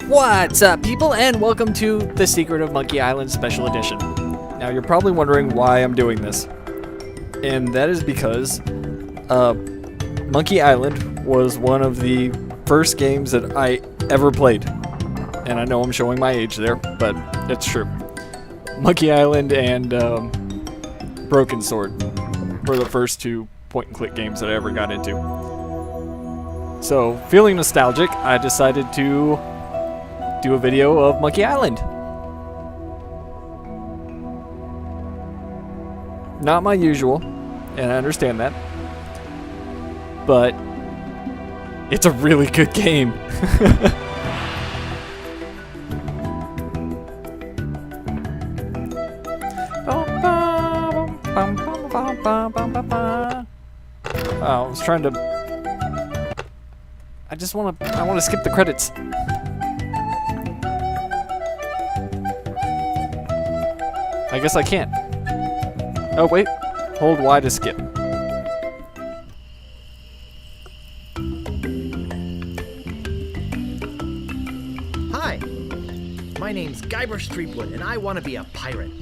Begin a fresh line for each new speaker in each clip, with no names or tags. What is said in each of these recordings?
What's up, people, and welcome to The Secret of Monkey Island Special Edition. Now, you're probably wondering why I'm doing this, and that is because Monkey Island was one of the first games that I ever played. And I know I'm showing my age there, but it's true. Monkey Island and Broken Sword were the first two point-and-click games that I ever got into. So, feeling nostalgic, I decided to do a video of Monkey Island. Not my usual, and I understand that, but it's a really good game. I was trying to. I want to skip the credits. I guess I can't. Oh wait, hold Y to skip.
Hi, my name's Guybrush Threepwood, and I want to be a pirate.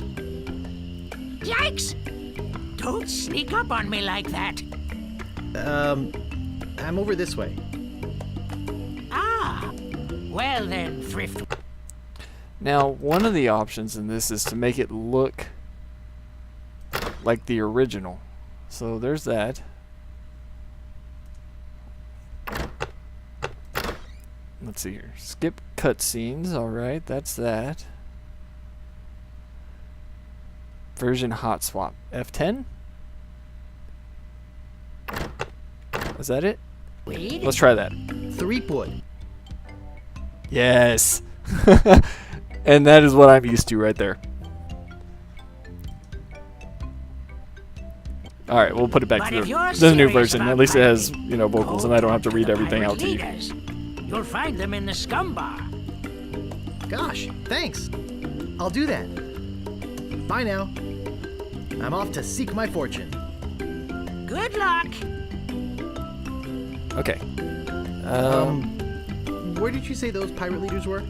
Yikes! Don't sneak up on me like that.
I'm over this way.
Ah, well then, Thrift.
Now, one of the options in this is to make it look like the original. So there's that. Let's see here. Skip cutscenes. Alright, that's that. Version hot swap. F10? Is that it?
Wait.
Let's try that.
Threepwood.
Yes! And that is what I'm used to right there. Alright, we'll put it back to the new version. At least it has, you know, vocals, and I don't have to read everything out to you.
You'll find them in the scum bar.
Gosh, thanks. I'll do that. Bye now. I'm off to seek my fortune.
Good luck.
Okay.
Where did you say those pirate leaders were?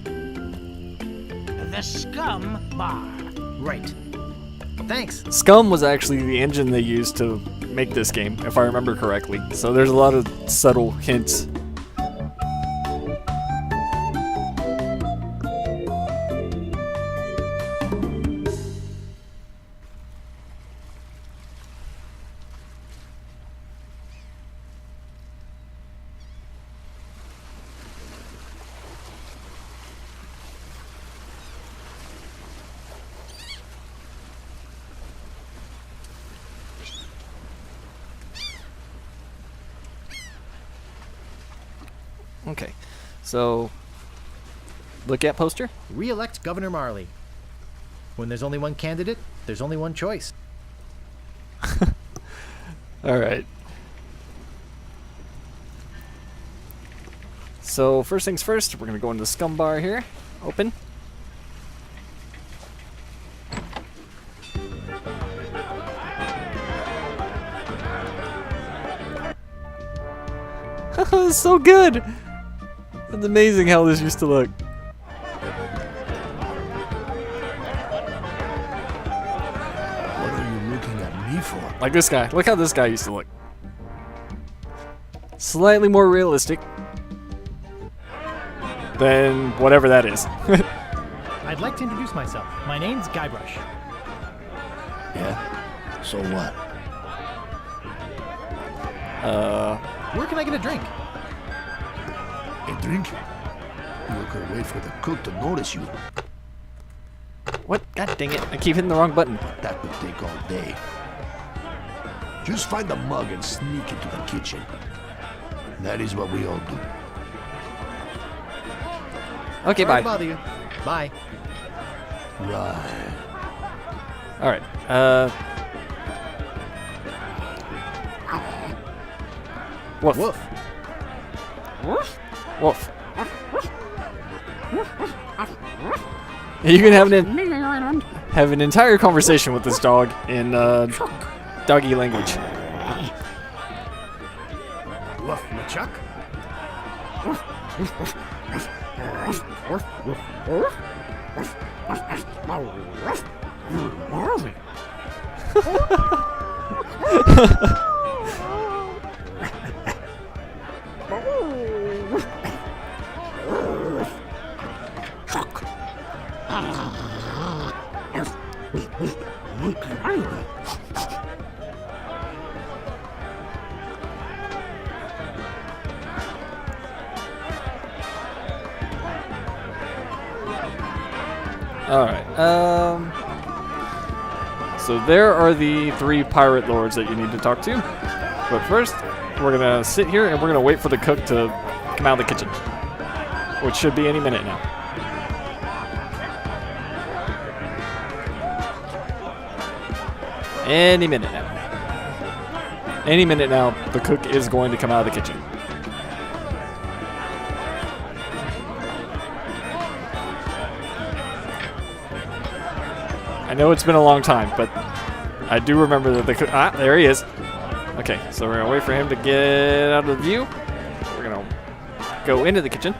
The scum bar.
Right. Thanks.
Scum was actually the engine they used to make this game, if I remember correctly. So there's a lot of subtle hints. Okay, so look at poster.
Re-elect Governor Marley. When there's only one candidate, there's only one choice.
All right. So first things first, we're gonna go into the scum bar here. Open. It's so good. It's amazing how this used to look.
What are you looking at me for?
Like this guy. Look how this guy used to look. Slightly more realistic than whatever that is.
I'd like to introduce myself. My name's Guybrush.
Yeah? So what?
Where can I get a drink?
A drink? You could wait for the cook to notice you.
What? God dang it. I keep hitting the wrong button.
That would take all day. Just find the mug and sneak into the kitchen. That is what we all do.
Okay,
Sorry
bye.
to bother you. Bye.
Right.
Alright. Woof.
Woof.
Woof. You can have an entire conversation with this dog in doggy language.
Woof, Chuck.
Alright, so there are the 3 pirate lords that you need to talk to. But first, we're gonna sit here and we're gonna wait for the cook to come out of the kitchen. Which should be any minute now. Any minute now. Any minute now, the cook is going to come out of the kitchen. I know it's been a long time, but I do remember that the cook... Ah, there he is. Okay, so we're going to wait for him to get out of the view. We're going to go into the kitchen.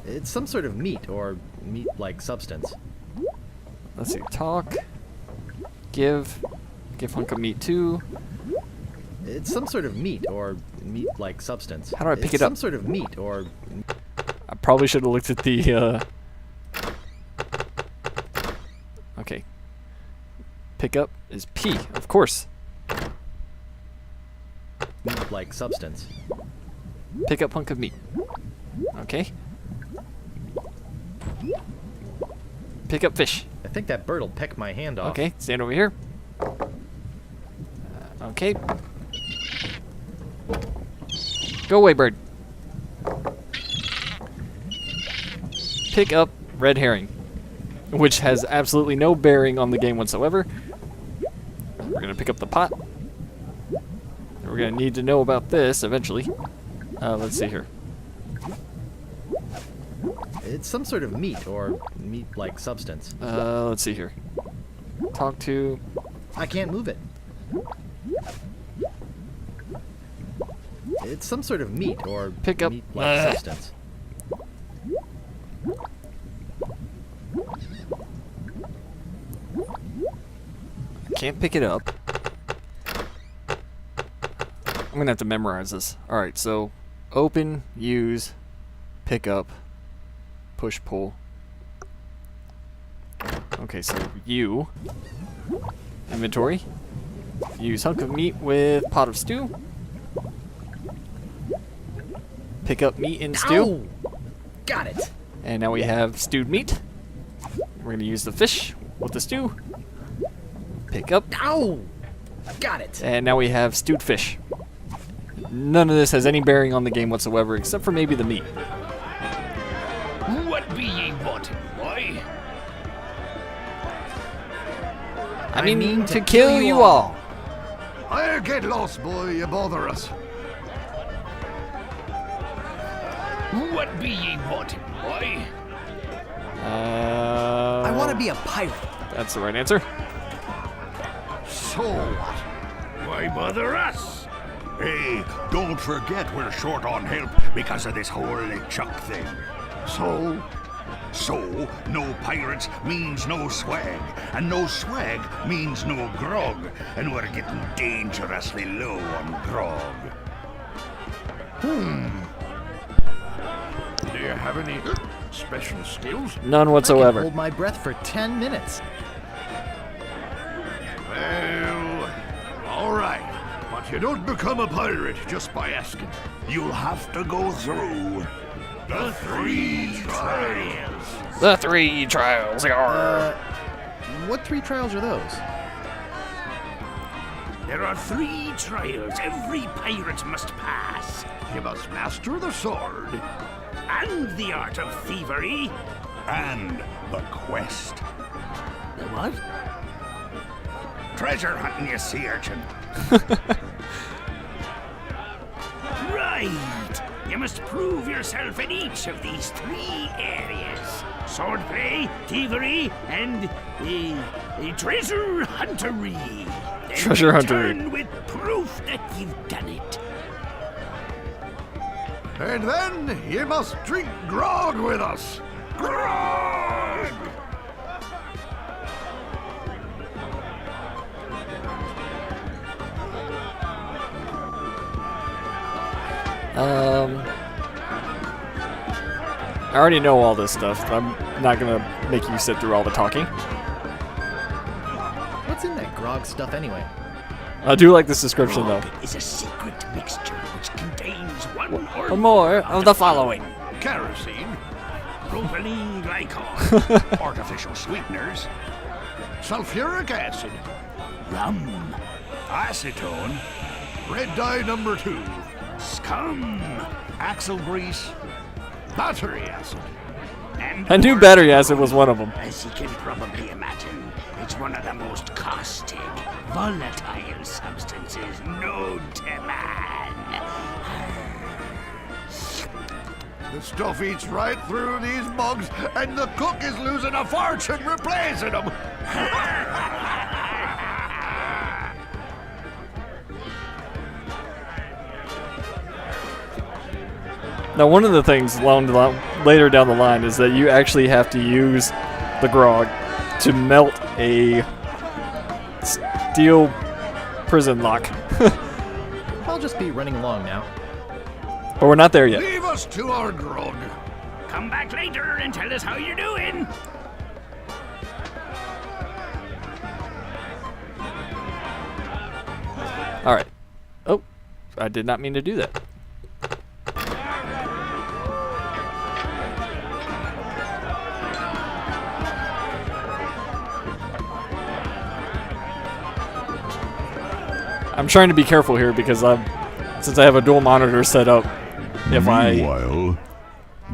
It's some sort of meat or meat-like substance.
Let's see, talk. Give hunk of meat too.
It's some sort of meat or meat-like substance.
How do I pick
it's
it up?
Some sort of meat or...
I probably should have looked at the, Okay. Pick up is P, of course.
meat-like substance.
Pick up hunk of meat. Okay. Pick up fish.
I think that bird'll peck my hand off.
Okay, stand over here. Okay. Go away, bird. Pick up red herring, which has absolutely no bearing on the game whatsoever. We're gonna pick up the pot. We're gonna need to know about this eventually. Let's see here.
It's some sort of meat or meat-like substance.
Let's see here. Talk to...
I can't move it. It's some sort of meat or
Pick up-
meat-like substance.
Can't pick it up. I'm gonna have to memorize this. Alright, so open, use, pick up, push, pull. Okay, so U, inventory, use hunk of meat with pot of stew, pick up meat in stew,
Ow! Got it.
and now we have stewed meat. We're gonna use the fish with the stew, pick up,
Ow! Got it.
and now we have stewed fish. None of this has any bearing on the game whatsoever, except for maybe the meat.
What be ye wanting, boy?
I mean to kill you all.
I'll get lost, boy. You bother us.
What be ye wanting, boy?
I want to be a pirate.
That's the right answer.
So what?
Why bother us?
Hey, don't forget we're short on help because of this whole LeChuck thing.
So?
So, no pirates means no swag, and no swag means no grog, and we're getting dangerously low on grog.
Do you have any special skills?
None
I can
whatsoever.
hold my breath for 10 minutes.
Well, all right. But you don't become a pirate just by asking.
You'll have to go through
The 3 trials.
The 3 trials are.
What 3 trials are those?
There are 3 trials every pirate must pass.
You must master the sword.
And the art of thievery.
and the quest.
The what?
Treasure hunting, you sea urchin.
Right. You must prove yourself in each of these 3 areas. Swordplay, thievery, and treasure huntery. Then
Treasure huntery.
return with proof that you've done it.
And then ye must drink grog with us. Grog!
I already know all this stuff. I'm not gonna make you sit through all the talking.
What's in that grog stuff anyway?
I do like this description though.
Grog is a secret mixture which contains one
Or
or
more of the following.
Kerosene,
propylene glycol,
artificial sweeteners,
Sulfuric acid.
rum,
acetone,
Red dye number 2.
scum,
axle grease,
Battery acid.
and
I knew battery acid was one of them.
As you can probably imagine, it's one of the most caustic, volatile substances known to man.
The stuff eats right through these mugs, and the cook is losing a fortune replacing them.
Now, one of the things later down the line is that you actually have to use the grog to melt a steel prison lock.
I'll just be running along now.
But we're not there yet.
Leave us to our grog.
Come back later and tell us how you're doing.
Alright. Oh, I did not mean to do that. I'm trying to be careful here because since I have a dual monitor set up, if I
Meanwhile,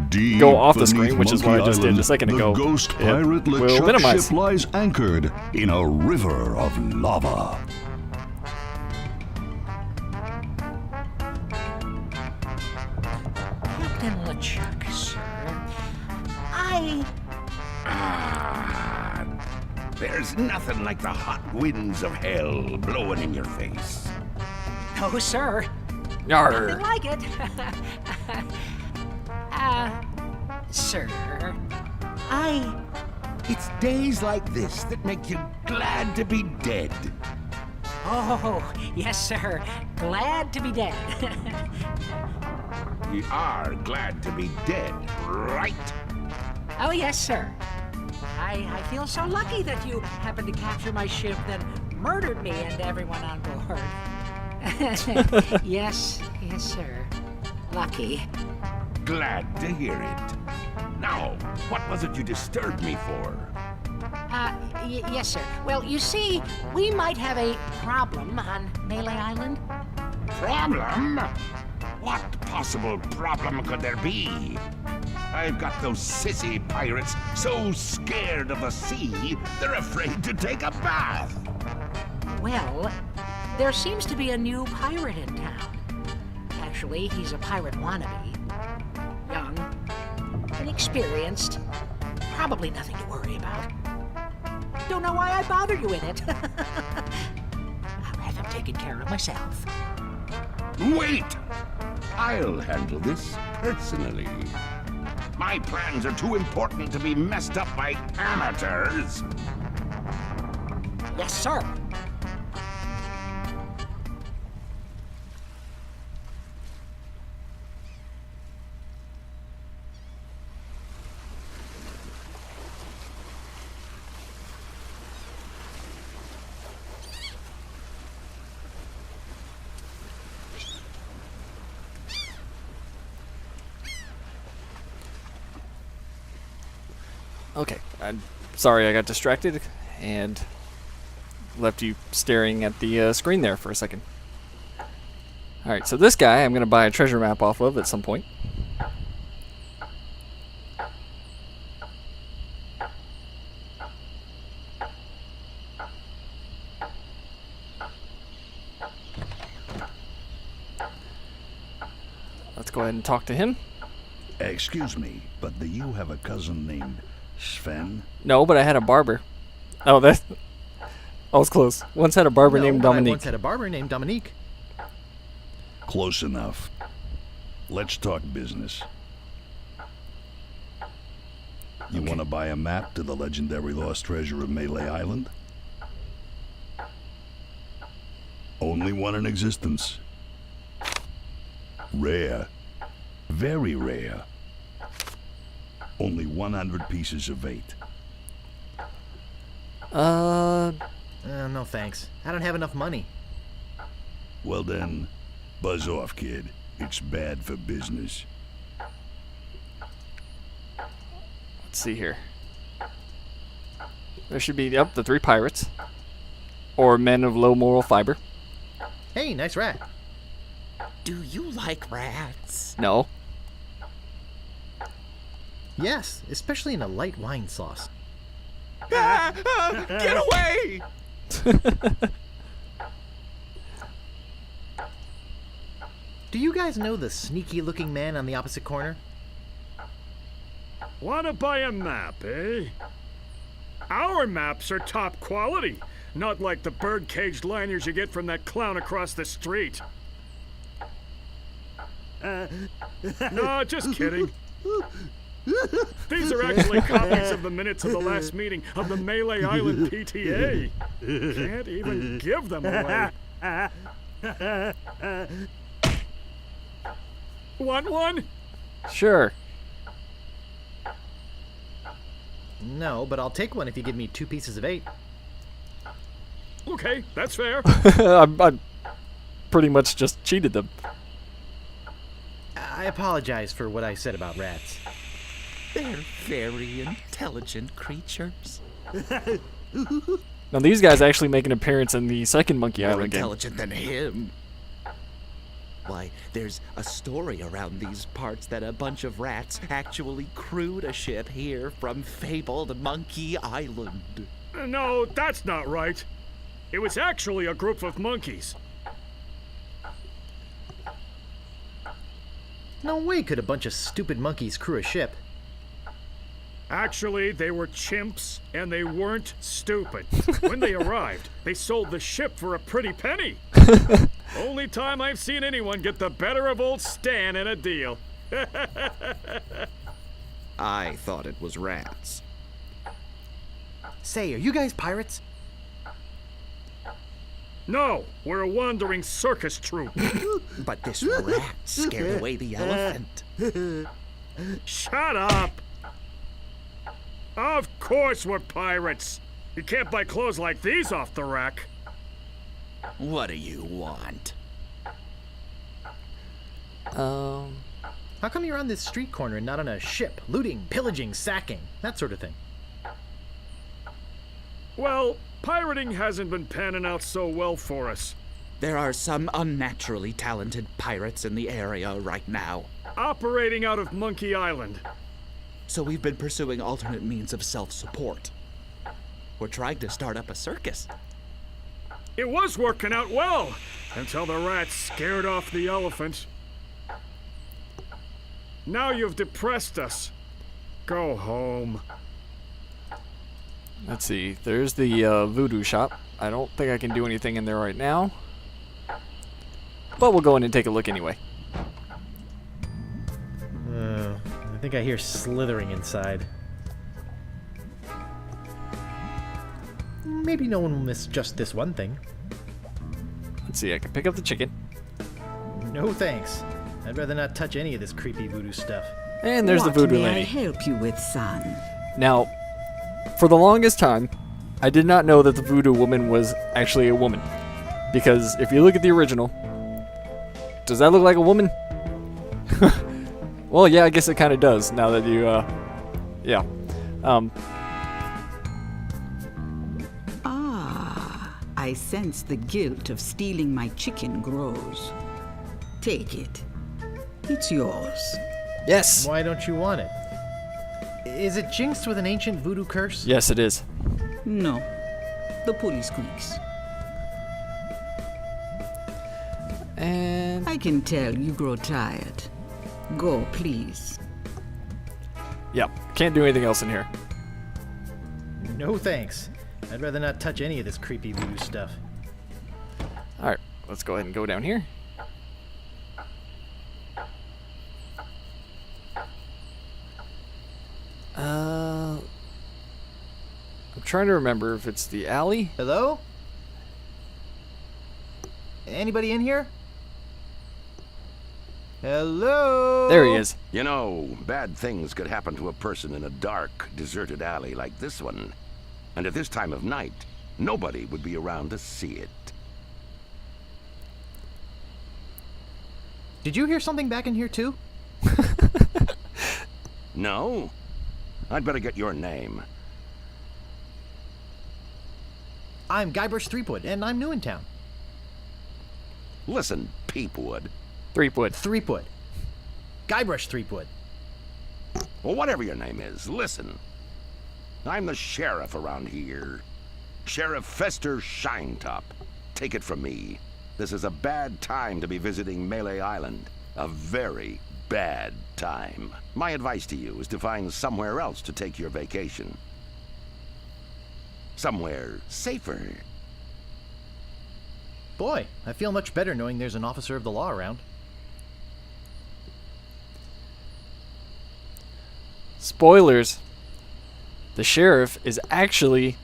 deep
go off the
beneath
screen, which is what I
Monkey
just did a
Island,
second ago,
the ghost
it
pirate
will
LeChuck
minimize.
ship lies anchored in a river of lava.
Captain LeChuck, sir.
There's nothing like the hot winds of hell blowing in your face.
No, sir.
Yarr.
Nothing like it. Sir.
It's days like this that make you glad to be dead.
Oh, yes, sir. Glad to be dead.
You are glad to be dead, right?
Oh, yes, sir. I feel so lucky that you happened to capture my ship, then murdered me and everyone on board. Yes, sir. Lucky.
Glad to hear it. Now, what was it you disturbed me for?
Yes, sir. Well, you see, we might have a problem on Melee Island.
Problem? What possible problem could there be? I've got those sissy pirates so scared of the sea, they're afraid to take a bath.
Well, there seems to be a new pirate in town. Actually, he's a pirate wannabe. Young, inexperienced, probably nothing to worry about. Don't know why I bother you with it. I'll have him taken care of myself.
Wait! I'll handle this personally. My plans are too important to be messed up by amateurs.
Yes, sir.
Okay, I'm sorry I got distracted and left you staring at the screen there for a second. Alright, so this guy I'm going to buy a treasure map off of at some point. Let's go ahead and talk to him.
Excuse me, but do you have a cousin named Sven?
No, but I had a barber. Oh, that... I was close. Once had a barber
No,
named
but I
Dominique.
once had a barber named Dominique.
Close enough.
Let's talk business. You want to buy a map to the legendary lost treasure of Melee Island? Only one in existence. Rare. Very rare. Only 100 pieces of 8.
No thanks. I don't have enough money.
Well then, buzz off, kid. It's bad for business.
Let's see here. There should be, the 3 pirates. Or men of low moral fiber.
Hey, nice rat.
Do you like rats?
No.
Yes, especially in a light wine sauce.
Get away!
Do you guys know the sneaky-looking man on the opposite corner?
Wanna buy a map, eh? Our maps are top quality, not like the bird-caged liners you get from that clown across the street. No, just kidding. These are actually copies of the minutes of the last meeting of the Melee Island PTA. Can't even give them away. Want one?
Sure.
No, but I'll take one if you give me 2 pieces of 8.
Okay, that's fair.
I pretty much just cheated them.
I apologize for what I said about rats.
They're very intelligent creatures.
Now these guys actually make an appearance in the second Monkey
More
Island game.
intelligent than him. Why, there's a story around these parts that a bunch of rats actually crewed a ship here from fabled Monkey Island.
No, that's not right. It was actually a group of monkeys.
No way could a bunch of stupid monkeys crew a ship.
Actually, they were chimps, and they weren't stupid. When they arrived, they sold the ship for a pretty penny. Only time I've seen anyone get the better of old Stan in a deal.
I thought it was rats.
Say, are you guys pirates?
No, we're a wandering circus troupe.
But this rat scared away the elephant.
Shut up! Of course we're pirates. You can't buy clothes like these off the rack.
What do you want?
How come you're on this street corner and not on a ship? Looting, pillaging, sacking, that sort of thing.
Well, pirating hasn't been panning out so well for us.
There are some unnaturally talented pirates in the area right now.
Operating out of Monkey Island.
So we've been pursuing alternate means of self-support. We're trying to start up a circus.
It was working out well, until the rats scared off the elephant. Now you've depressed us. Go home.
Let's see. There's the voodoo shop. I don't think I can do anything in there right now. But we'll go in and take a look anyway.
I think I hear slithering inside. Maybe no one will miss just this one thing.
Let's see. I can pick up the chicken.
No thanks. I'd rather not touch any of this creepy voodoo stuff.
And there's the voodoo
What may I
lady.
help you with, son?
Now, for the longest time, I did not know that the voodoo woman was actually a woman. Because if you look at the original, does that look like a woman? Well, yeah, I guess it kind of does, now that you, yeah.
I sense the guilt of stealing my chicken grows. Take it. It's yours.
Yes!
Why don't you want it? Is it jinxed with an ancient voodoo curse?
Yes, it is.
No. The pulley squeaks.
And...
I can tell you grow tired. Go, please.
Yep, can't do anything else in here.
No thanks. I'd rather not touch any of this creepy voodoo stuff.
Alright, let's go ahead and go down here. trying to remember if it's the alley.
Hello? Anybody in here? Hello?
There he is.
You know, bad things could happen to a person in a dark, deserted alley like this one. And at this time of night, nobody would be around to see it.
Did you hear something back in here too?
No? I'd better get your name.
I'm Guybrush Threepwood, and I'm new in town.
Listen, Peepwood.
Threepwood.
Threepwood. Guybrush Threepwood.
Well, whatever your name is, listen. I'm the sheriff around here. Sheriff Fester Shinetop. Take it from me. This is a bad time to be visiting Melee Island. A very bad time. My advice to you is to find somewhere else to take your vacation. Somewhere safer.
Boy, I feel much better knowing there's an officer of the law around.
Spoilers. The sheriff is actually...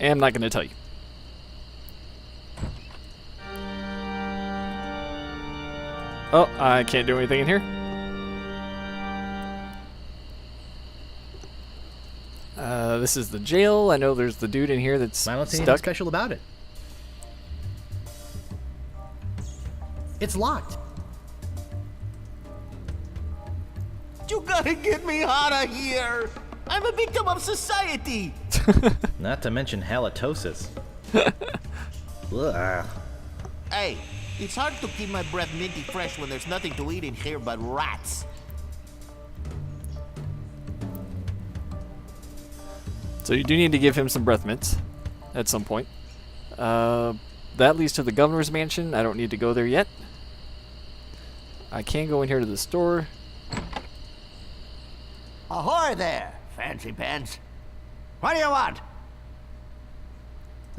I'm not going to tell you. Oh, I can't do anything in here. This is the jail. I know there's the dude in here that's
I don't see anything
stuck.
special about it. It's locked.
You gotta get me out of here! I'm a victim of society!
Not to mention halitosis. Ugh.
Hey, it's hard to keep my breath minty fresh when there's nothing to eat in here but rats.
So you do need to give him some breath mints at some point. That leads to the governor's mansion. I don't need to go there yet. I can go in here to the store.
Ahoy there, fancy pants. What do you want?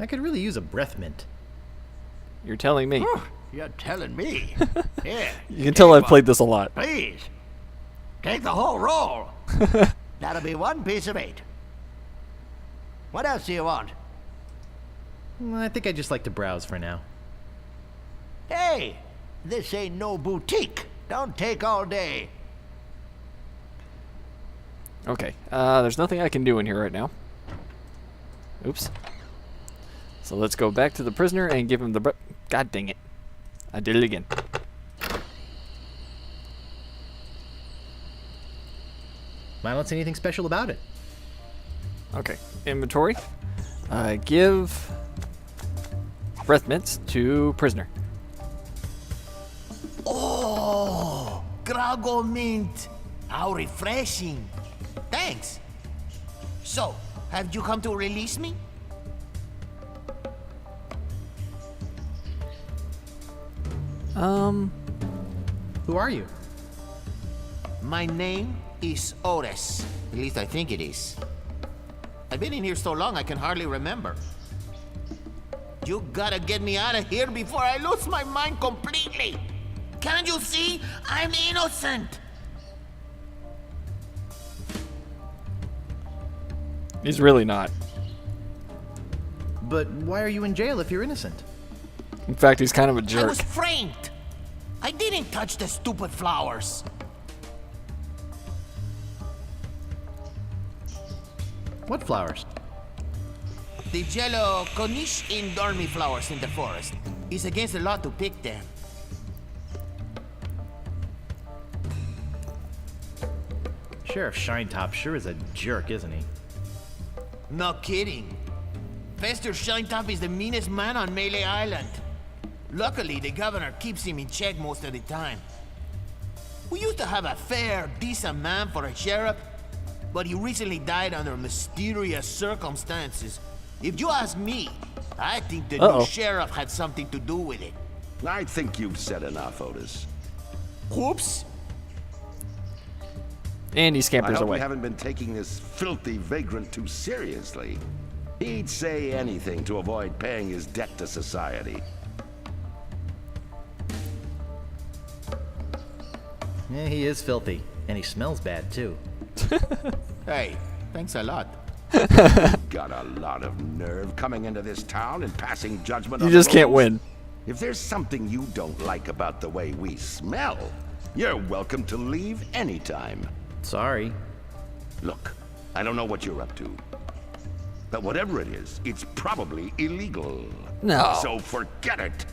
I could really use a breath mint.
You're telling me.
You're telling me. Here.
You can tell I've played this a lot.
Please. Take the whole roll. That'll be 1 piece of 8. What else do you want?
I think I'd just like to browse for now.
Hey, this ain't no boutique. Don't take all day.
Okay, there's nothing I can do in here right now. Oops. So let's go back to the prisoner and give him the God dang it. I did it again.
I don't see anything special about it.
Okay, inventory. Give breath mints to prisoner.
Oh, Grago mint. How refreshing. Thanks. So, have you come to release me?
Who are you?
My name is Otis. At least I think it is. I've been in here so long I can hardly remember. You gotta get me out of here before I lose my mind completely. Can't you see? I'm innocent.
He's really not.
But why are you in jail if you're innocent?
In fact, he's kind of a
I
jerk.
was framed. I didn't touch the stupid flowers.
What flowers?
The yellow Cornish in dormi flowers in the forest. It's against the law to pick them.
Sheriff Shinetop sure is a jerk, isn't he?
No kidding. Fester Shinetop is the meanest man on Melee Island. Luckily, the governor keeps him in check most of the time. We used to have a fair, decent man for a sheriff, but he recently died under mysterious circumstances. If you ask me, I think the new sheriff had something to do with it.
I think you've said enough, Otis.
Whoops.
And he
I
scampers
hope
away.
you haven't been taking this filthy vagrant too seriously. He'd say anything to avoid paying his debt to society.
Yeah, he is filthy, and he smells bad too.
Hey, thanks a lot.
Got a lot of nerve coming into this town and passing judgment
You
on
just
the
can't
locals.
win.
If there's something you don't like about the way we smell, you're welcome to leave anytime.
Sorry.
Look, I don't know what you're up to, but whatever it is, it's probably illegal.
No.
So forget it.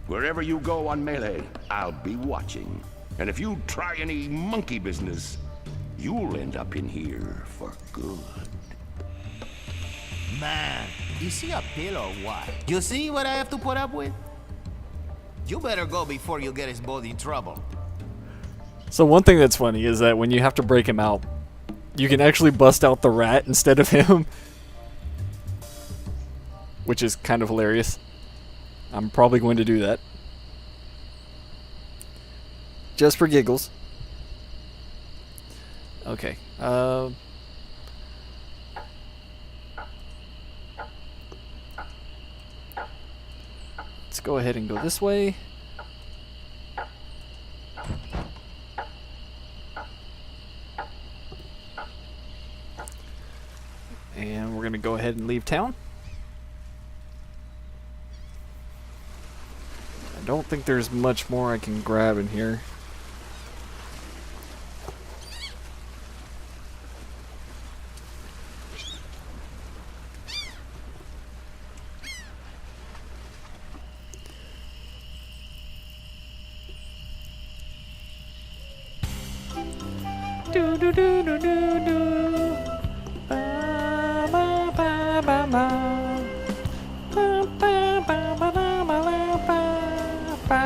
Wherever you go on Melee, I'll be watching. And if you try any monkey business, you'll end up in here for good.
Man, is he a pill or what? You see what I have to put up with? You better go before you get his body in trouble.
So one thing that's funny is that when you have to break him out, you can actually bust out the rat instead of him. Which is kind of hilarious. I'm probably going to do that. Just for giggles. Okay. Let's go ahead and go this way. And we're going to go ahead and leave town. I don't think there's much more I can grab in here. Do do do do do do. Ba ba ba ba ba. Ba ba ba ba ba ba ba ba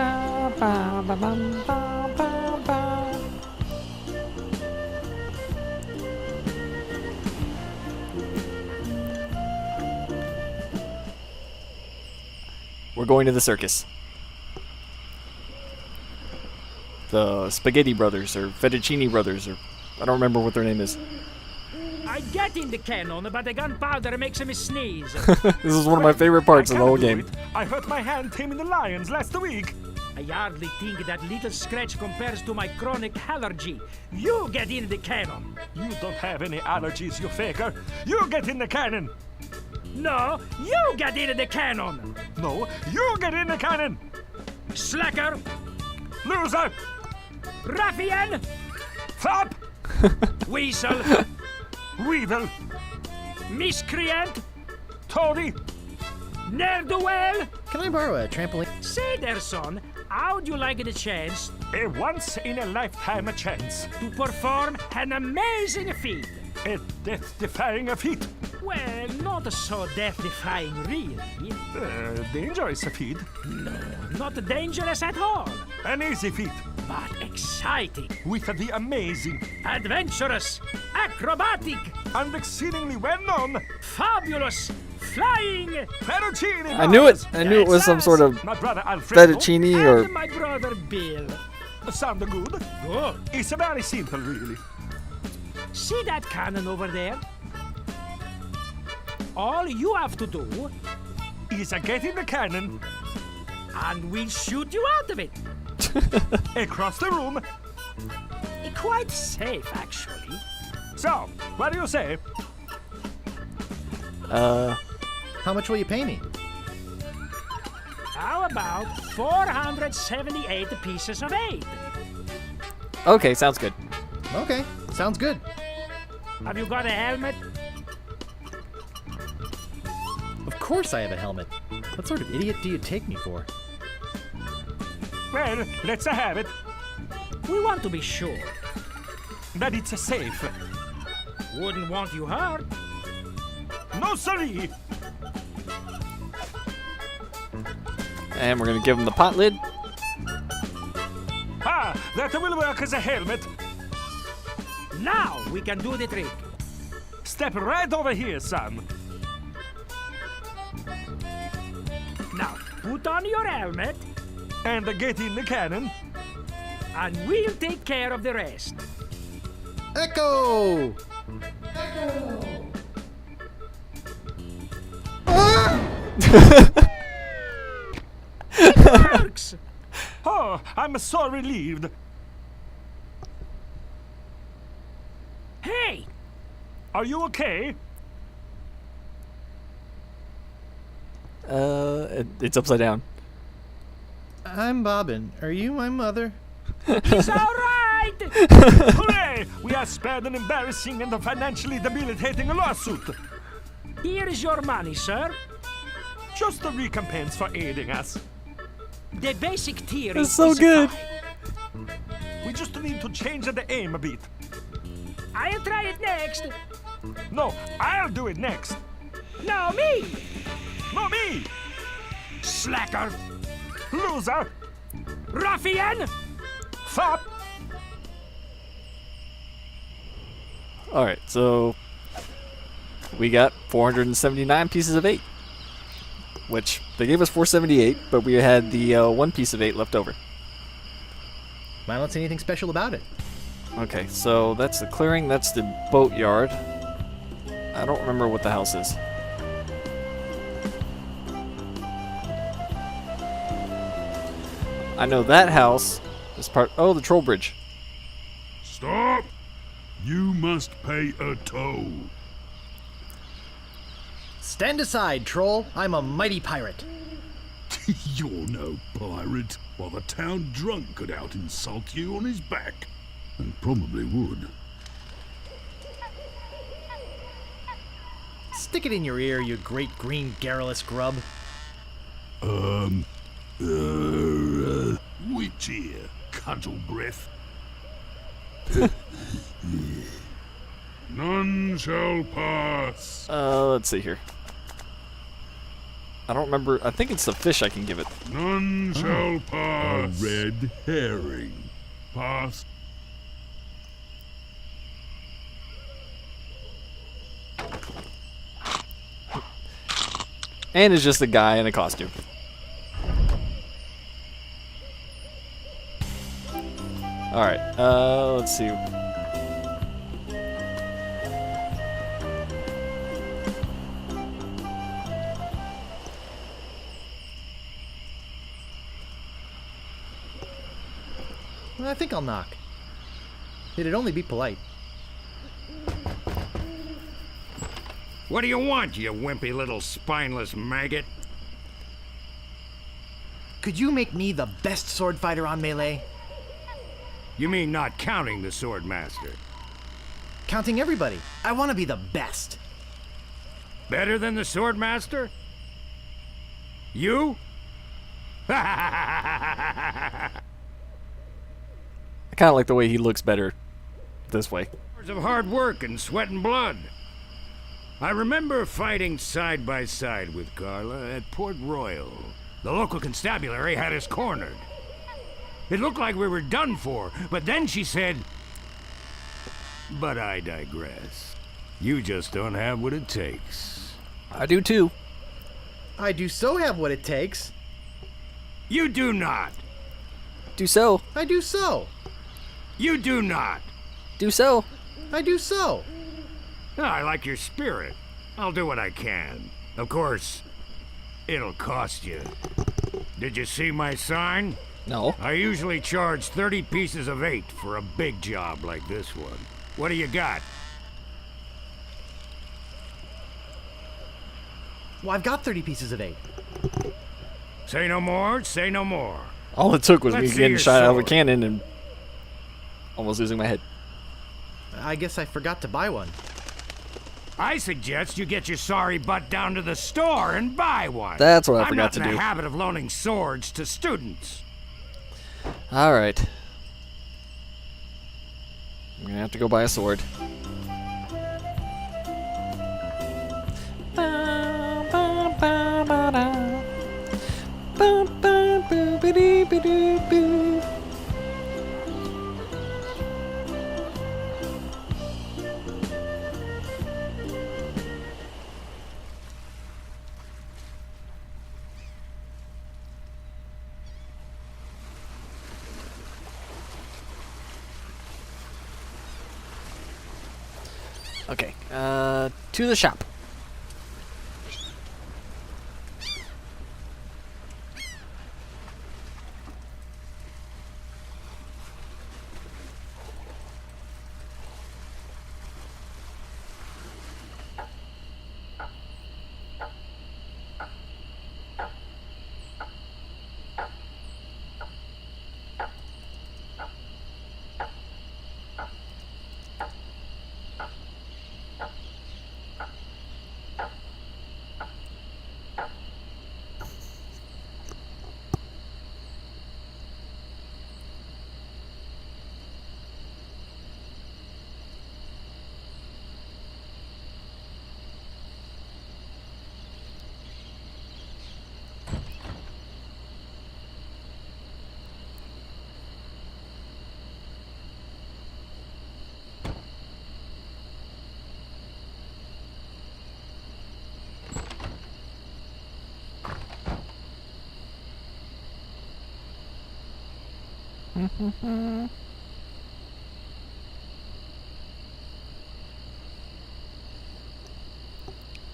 ba ba ba ba ba. We're going to the circus. The Spaghetti Brothers, or Fettuccine Brothers, or I don't remember what their name is.
I get in the cannon, but the gunpowder makes me sneeze.
This is one of my favorite parts of the whole game.
I hurt my hand taming the lions last week.
I hardly think that little scratch compares to my chronic allergy. You get in the cannon.
You don't have any allergies, you faker. You get in the cannon.
No, you get in the cannon.
No, you get in the cannon.
Slacker,
Loser.
ruffian,
Flop.
weasel,
Weevil.
miscreant,
Toady.
ne'er-do-well.
Can I borrow a trampoline?
Say there, son, how'd you like the chance
A once-in-a-lifetime chance.
to perform an amazing feat?
A death-defying feat.
Well, not so death-defying, really.
Dangerous feat.
Not dangerous at all,
An easy feat.
but exciting,
With the amazing
adventurous, acrobatic,
and exceedingly well-known
fabulous, flying,
Fettuccine.
I knew it. I knew it was some sort of
My brother Alfredo.
fettuccine
and
or
my brother Bill.
Sound good?
Good.
It's very simple, really.
See that cannon over there? All you have to do,
Is get in the cannon,
and we'll shoot you out of it.
across the room.
Quite safe, actually.
So, what do you say?
How much will you pay me?
How about 478 pieces of 8?
okay, sounds good.
Okay, sounds good.
Have you got a helmet?
Of course I have a helmet. What sort of idiot do you take me for?
Well, let's have it.
We want to be sure.
That it's safe.
Wouldn't want you hurt.
No, siree.
And we're gonna give him the pot lid.
Ah, that will work as a helmet.
Now we can do the trick.
Step right over here, son.
Now put on your helmet,
And get in the cannon.
and we'll take care of the rest.
Echo!
Works!
Oh, I'm so relieved.
Hey,
Are you okay?
It's upside down.
I'm Bobbin. Are you my mother?
He's all right! Hooray! We are spared an embarrassing and financially debilitating lawsuit. Here is your money, sir. Just a recompense for aiding us. The basic theory
That's so
is
good.
fine. We just need to change the aim a bit. I'll try it next. No, I'll do it next. No, me! No, me! Slacker! Loser! Ruffian! Fop!
Alright, so we got 479 pieces of 8. Which, they gave us 478, but we had the 1 piece of 8 left over.
I don't see anything special about it.
Okay, so that's the clearing, that's the boatyard. I don't remember what the house is. I know that house is part... Oh, the troll bridge.
Stop! You must pay a toll.
Stand aside, troll. I'm a mighty pirate.
You're no pirate. While the town drunk could out insult you on his back. And probably would.
Stick it in your ear, you great green garrulous grub.
Which ear? Cudgel breath. None shall pass.
Let's see here. I don't remember. I think it's the fish I can give it.
None shall pass. A red herring. Pass.
And it's just a guy in a costume. Alright, let's see.
I think I'll knock. It'd only be polite.
What do you want, you wimpy little spineless maggot?
Could you make me the best sword fighter on Melee?
You mean not counting the sword master?
Counting everybody. I want to be the best.
Better than the sword master? You?
I kind of like the way he looks better this way.
Hours of hard work and sweat and blood. I remember fighting side by side with Carla at Port Royal. The local constabulary had us cornered. It looked like we were done for, but then she said, "But I digress. You just don't have what it takes."
I do too.
I do so have what it takes.
You do not.
Do so.
I do so.
You do not.
Do so.
I do so.
I like your spirit. I'll do what I can. Of course, it'll cost you. Did you see my sign?
No.
I usually charge 30 pieces of 8 for a big job like this one. What do you got?
Well, I've got 30 pieces of 8.
Say no more, say no more.
All it took was
Let's
me
see
getting
your
shot out of a
sword.
cannon and almost losing my head.
I guess I forgot to buy one.
I suggest you get your sorry butt down to the store and buy one.
That's what I forgot to
I'm not in
do.
the habit of loaning swords to students.
All right. I'm gonna have to go buy a sword. Okay, to the shop.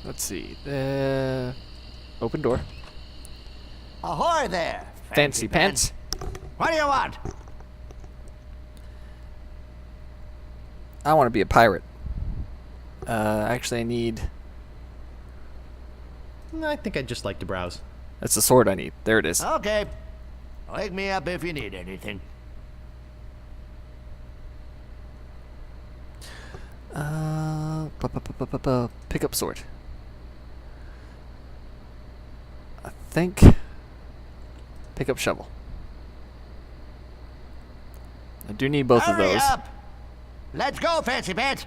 Let's see. Open door.
Ahoy there!
Fancy pants.
What do you want?
I want to be a pirate. Actually, I need...
I think I'd just like to browse.
That's the sword I need. There it is.
Okay. Wake me up if you need anything.
Pick up sword. I think... Pick up shovel. I do need both of
Hurry
those.
up! Let's go, Fancy Pants!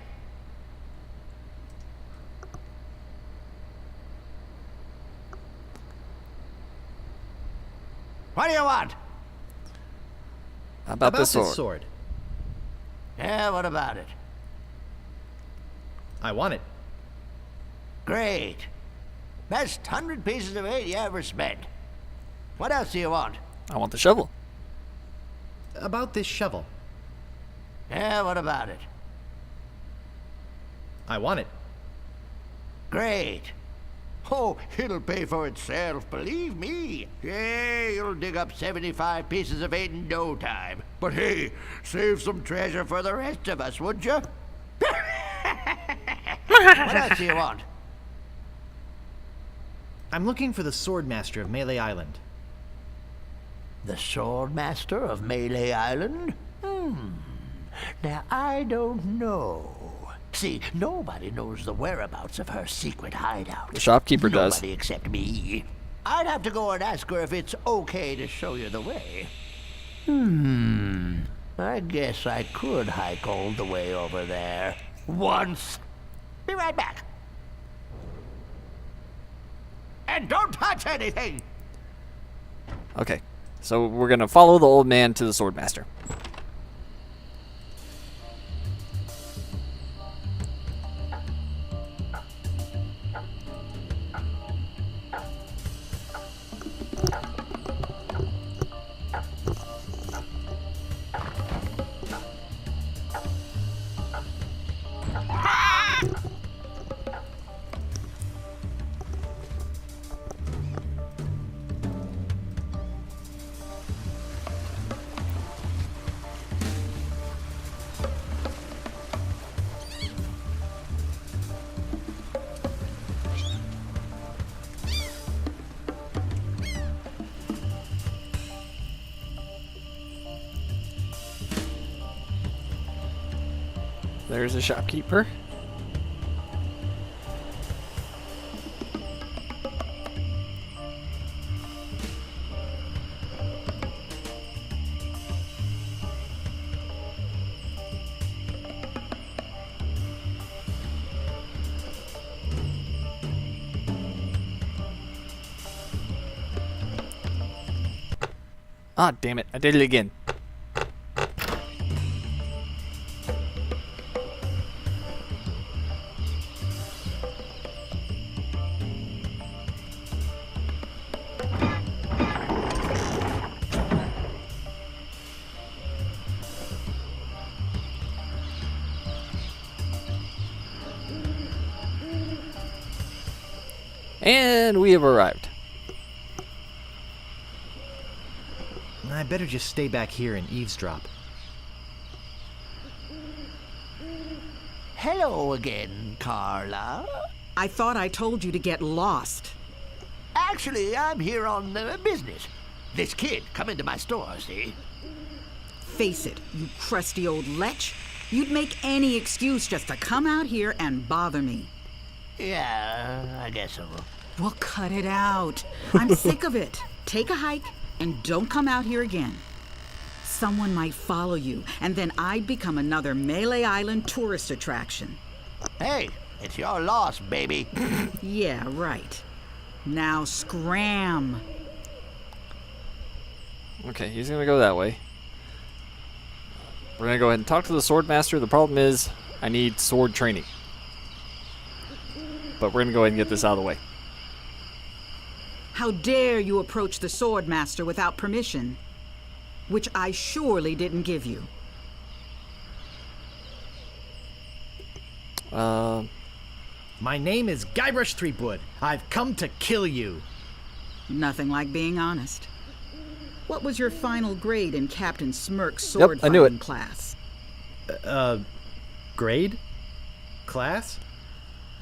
What do you want?
How about this sword?
sword.
Yeah, what about it?
I want it.
Great. Best 100 pieces of 8 you ever spent. What else do you want?
I want the shovel.
About this shovel.
Yeah, what about it?
I want it.
Great. Oh, it'll pay for itself, believe me. Yeah, you'll dig up 75 pieces of 8 in no time. But hey, save some treasure for the rest of us, would you? What else do you want?
I'm looking for the Swordmaster of Melee Island.
The Swordmaster of Melee Island? Now, I don't know. See, nobody knows the whereabouts of her secret hideout.
The shopkeeper does.
Nobody except me. I'd have to go and ask her if it's okay to show you the way. I guess I could hike all the way over there. Once. Be right back. And don't touch anything!
Okay. So we're going to follow the old man to the Swordmaster. There's a shopkeeper. Ah, damn it. I did it again. And we have arrived.
I better just stay back here and eavesdrop.
Hello again, Carla.
I thought I told you to get lost.
Actually, I'm here on business. This kid come into my store, see?
Face it, you crusty old lech. You'd make any excuse just to come out here and bother me.
Yeah, I guess so.
Well, cut it out. I'm sick of it. Take a hike and don't come out here again. Someone might follow you, and then I'd become another Melee Island tourist attraction.
Hey, it's your loss, baby.
Yeah, right. Now scram.
Okay, he's gonna go that way. We're gonna go ahead and talk to the Swordmaster. The problem is, I need sword training. But we're gonna go ahead and get this out of the way.
How dare you approach the Swordmaster without permission? which I surely didn't give you.
My name is Guybrush Threepwood. I've come to kill you.
Nothing like being honest. What was your final grade in Captain Smirk's
Yep,
sword
I knew it.
fighting class?
Grade? Class?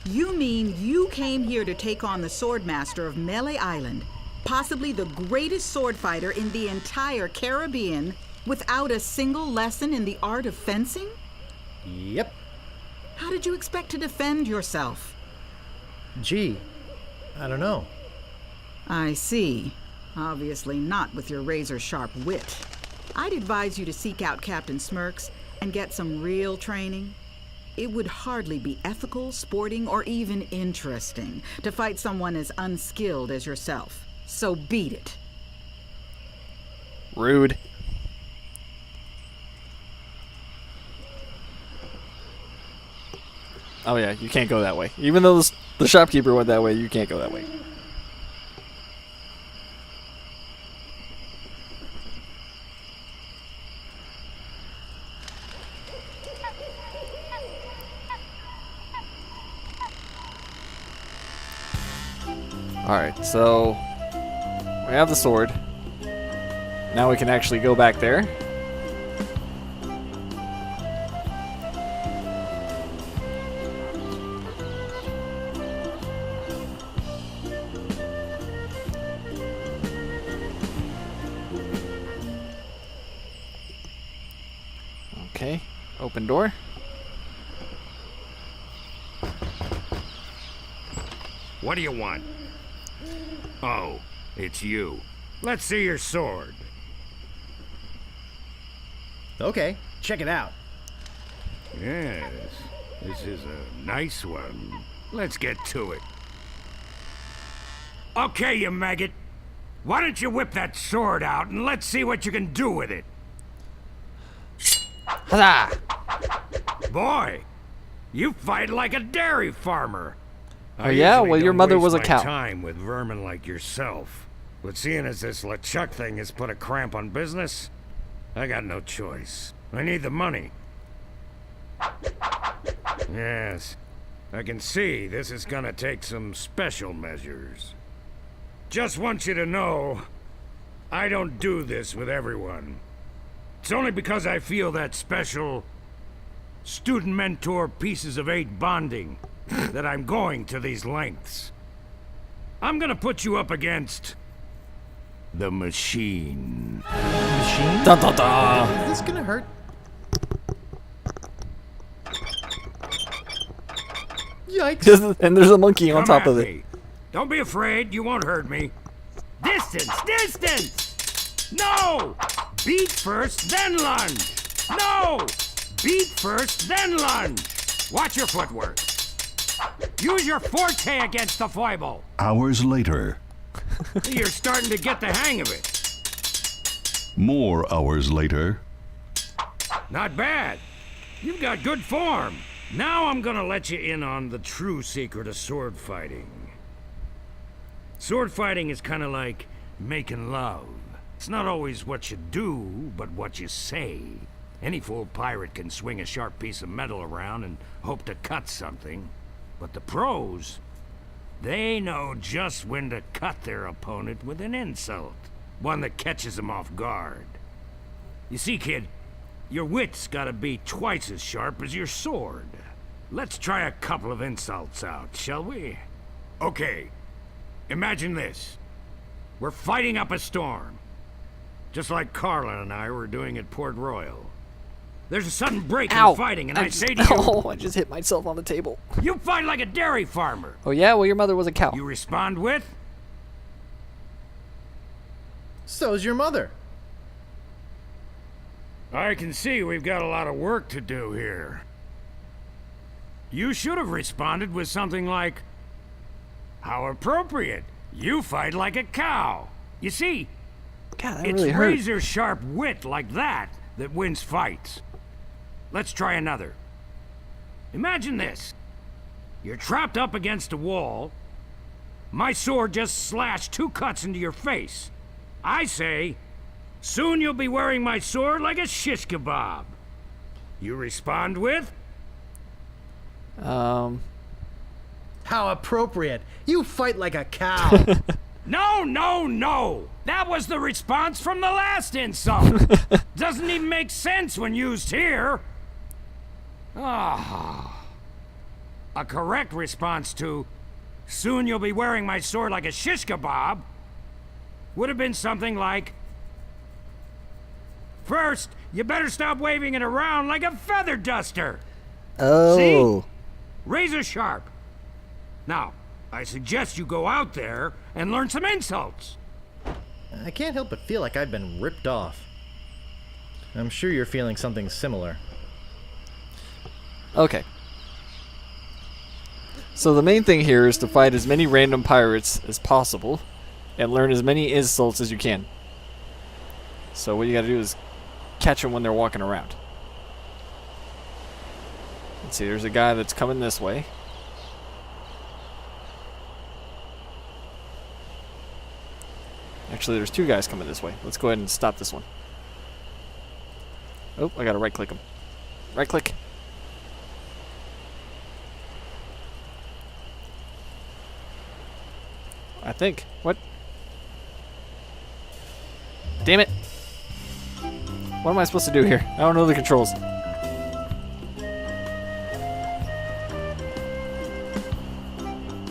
You mean you came here to take on the Swordmaster of Melee Island, possibly the greatest sword fighter in the entire Caribbean, without a single lesson in the art of fencing?
Yep.
How did you expect to defend yourself?
Gee, I don't know.
I see. Obviously not with your razor-sharp wit. I'd advise you to seek out Captain Smirks and get some real training. It would hardly be ethical, sporting, or even interesting to fight someone as unskilled as yourself. So beat it.
Rude. Oh yeah, you can't go that way. Even though the shopkeeper went that way, you can't go that way. Alright, so we have the sword. Now we can actually go back there. Okay, open door.
What do you want? Oh, it's you. Let's see your sword.
Okay, check it out.
Yes, this is a nice one. Let's get to it. Okay, you maggot. Why don't you whip that sword out and let's see what you can do with it?
Huzzah!
Boy, you fight like a dairy farmer.
Oh yeah?
usually
Well, your
don't
mother
waste
was a
my
cow.
time with vermin like yourself. But seeing as this LeChuck thing has put a cramp on business, I got no choice. I need the money. Yes, I can see this is gonna take some special measures. Just want you to know, I don't do this with everyone. It's only because I feel that special student-mentor pieces of 8 bonding that I'm going to these lengths. I'm gonna put you up against the machine.
Machine?
Dun, dun, dun.
Is this gonna hurt? Yikes.
And there's a monkey on
Come
top
at
of it.
me. Don't be afraid, you won't hurt me. Distance, distance! No! Beat first, then lunge! No! Beat first, then lunge! Watch your footwork. Use your forte against the foible.
Hours later.
You're starting to get the hang of it.
More hours later.
Not bad. You've got good form. Now I'm gonna let you in on the true secret of sword fighting. Sword fighting is kind of like making love. It's not always what you do, but what you say. Any fool pirate can swing a sharp piece of metal around and hope to cut something. But the pros, they know just when to cut their opponent with an insult. One that catches them off guard. You see, kid, your wit's gotta be twice as sharp as your sword. Let's try a couple of insults out, shall we? Okay, imagine this. We're fighting up a storm. Just like Carla and I were doing at Port Royal. There's a sudden break in
Ow!
the fighting, and I
just-
say to you,
Oh, I just hit myself on the table.
you fight like a dairy farmer.
Oh yeah? Well, your mother was a cow.
You respond with,
So's your mother.
I can see we've got a lot of work to do here. You should have responded with something like, how appropriate. You fight like a cow. You see,
God, that
it's
really hurt.
razor-sharp wit like that that wins fights. Let's try another. Imagine this. You're trapped up against a wall. My sword just slashed 2 cuts into your face. I say, Soon you'll be wearing my sword like a shish kebab. You respond with?
How appropriate. You fight like a cow.
No, no, no! That was the response from the last insult! Doesn't even make sense when used here! Ah. A correct response to, soon you'll be wearing my sword like a shish kebab, would have been something like, first, you better stop waving it around like a feather duster!
Oh.
See? Razor sharp. Now, I suggest you go out there and learn some insults.
I can't help but feel like I've been ripped off. I'm sure you're feeling something similar.
Okay. So the main thing here is to fight as many random pirates as possible and learn as many insults as you can. So what you gotta do is catch them when they're walking around. Let's see, there's a guy that's coming this way. Actually, there's two guys coming this way. Let's go ahead and stop this one. Oh, I gotta right-click him. Right-click. I think. What? Damn it. What am I supposed to do here? I don't know the controls.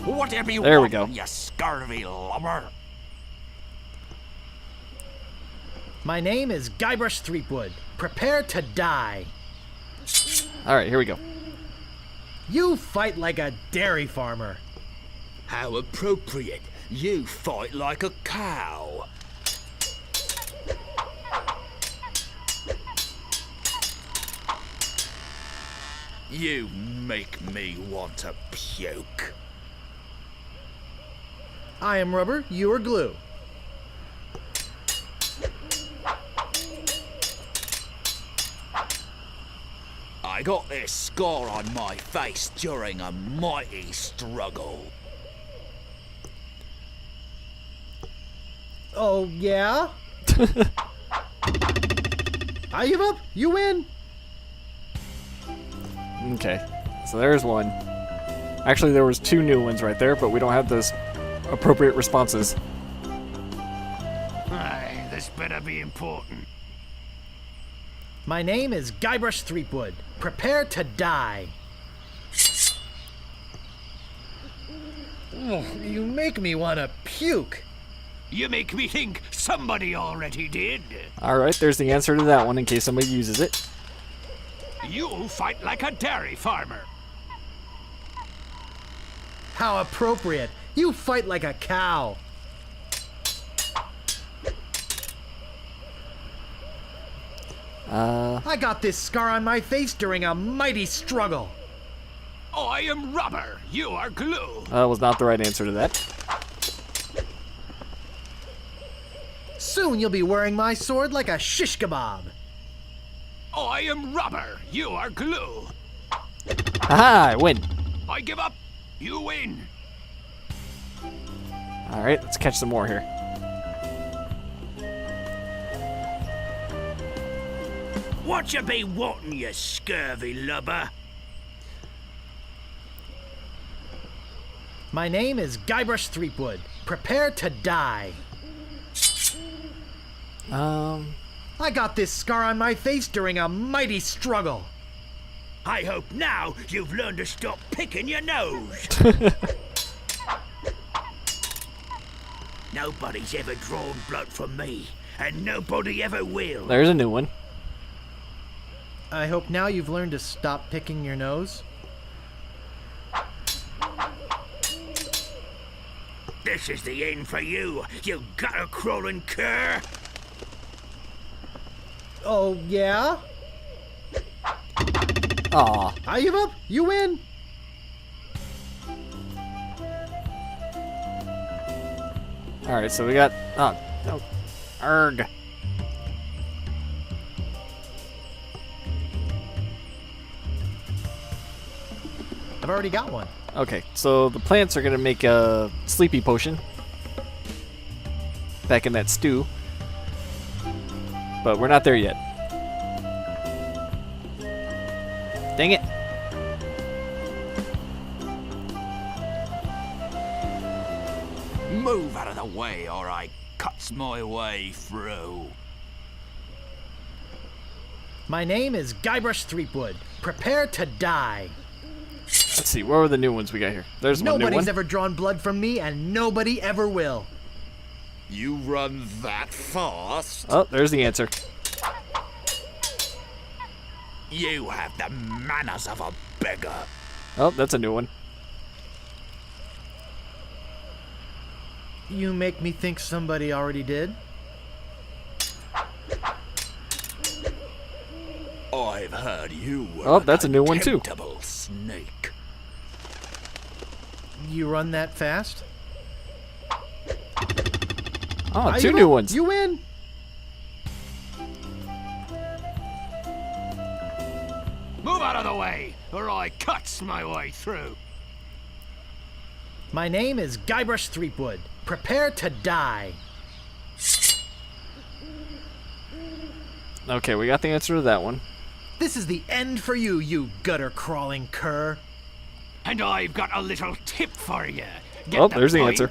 Whatever you
There we
want,
go.
you scurvy lubber.
My name is Guybrush Threepwood. Prepare to die.
Alright, here we go.
You fight like a dairy farmer.
How appropriate. You fight like a cow. You make me want to puke.
I am rubber, you are glue.
I got this scar on my face during a mighty struggle.
Oh, yeah? I give up, you win.
Okay, so there's one. Actually, there was two new ones right there, but we don't have those appropriate responses.
Aye, this better be important.
My name is Guybrush Threepwood. Prepare to die. Oh, you make me want to puke.
You make me think somebody already did.
Alright, there's the answer to that one in case somebody uses it.
You fight like a dairy farmer.
How appropriate. You fight like a cow. I got this scar on my face during a mighty struggle.
I am rubber. You are glue.
That was not the right answer to that.
Soon you'll be wearing my sword like a shish kebab.
I am rubber. You are glue.
Aha, I win.
I give up. You win.
Alright, let's catch some more here.
What you be wanting, you scurvy lubber?
My name is Guybrush Threepwood. Prepare to die. I got this scar on my face during a mighty struggle.
I hope now you've learned to stop picking your nose. Nobody's ever drawn blood from me, and nobody ever will.
There's a new one.
I hope now you've learned to stop picking your nose.
This is the end for you, you gutter-crawling cur.
Oh, yeah?
Aw.
I give up, you win.
Alright, so we got... Oh, no. Arg.
I've already got one.
Okay, so the plants are gonna make a sleepy potion. Back in that stew. but we're not there yet. Dang it.
Move out of the way or I cuts my way through.
My name is Guybrush Threepwood. Prepare to die.
Let's see, what were the new ones we got here? There's one new
Nobody's
one.
ever drawn blood from me, and nobody ever will.
You run that fast?
Oh, there's the answer.
You have the manners of a beggar.
Oh, that's a new one.
You make me think somebody already did.
I've heard you were
Oh, that's a new one too.
contemptible snake.
You run that fast?
Oh, two new ones.
You win.
Move out of the way, or I cuts my way through.
My name is Guybrush Threepwood. Prepare to die.
Okay, we got the answer to that one.
This is the end for you, you gutter-crawling cur.
And I've got a little tip for you. Get
Oh, there's the answer.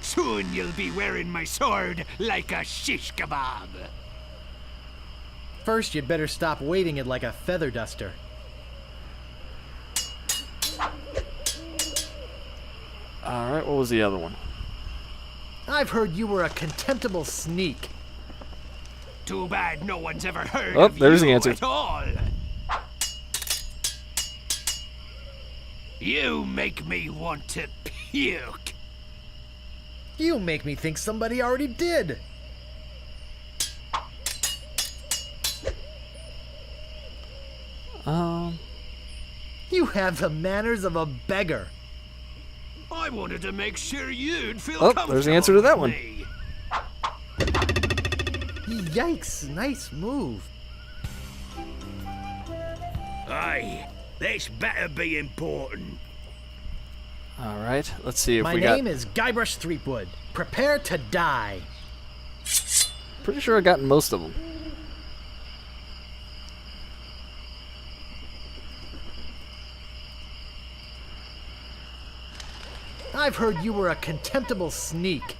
Soon you'll be wearing my sword like a shish kebab.
First, you'd better stop waving it like a feather duster.
Alright, what was the other one?
I've heard you were a contemptible sneak.
Too bad no one's ever heard
Oh,
of
there's
you
the answer.
at all. You make me want to puke.
You make me think somebody already did. You have the manners of a beggar.
I wanted to make sure you'd feel
Oh,
comfortable
there's the answer to that
with
one.
me.
Yikes, nice move.
Aye, this better be important.
Alright, let's see if
My
we got...
name is Guybrush Threepwood. Prepare to die.
Pretty sure I've gotten most of them.
I've heard you were a contemptible sneak.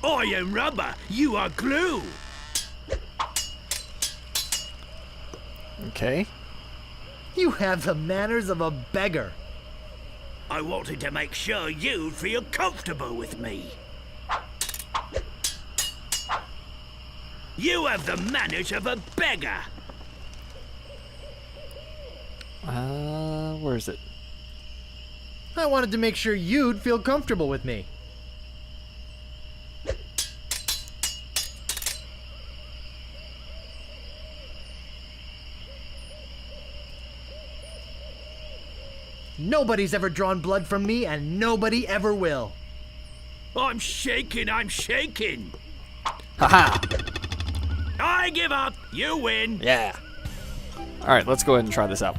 I am rubber, you are glue.
Okay.
You have the manners of a beggar.
I wanted to make sure you'd feel comfortable with me. You have the manners of a beggar.
Where is it?
I wanted to make sure you'd feel comfortable with me. Nobody's ever drawn blood from me, and nobody ever will.
I'm shaking, I'm shaking.
Haha!
I give up, you win.
Yeah. Alright, let's go ahead and try this out.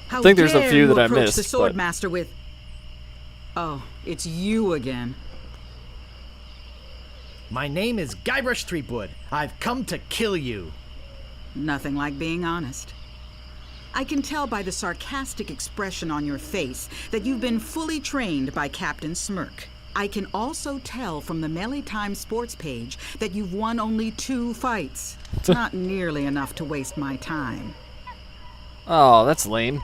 How
think there's a
dare
few
you
that I
approach
missed,
the
but-
Swordmaster with... Oh, it's you again.
My name is Guybrush Threepwood. I've come to kill you.
Nothing like being honest. I can tell by the sarcastic expression on your face that you've been fully trained by Captain Smirk. I can also tell from the Melee Times sports page that you've won only 2 fights. Not nearly enough to waste my time.
Oh, that's lame.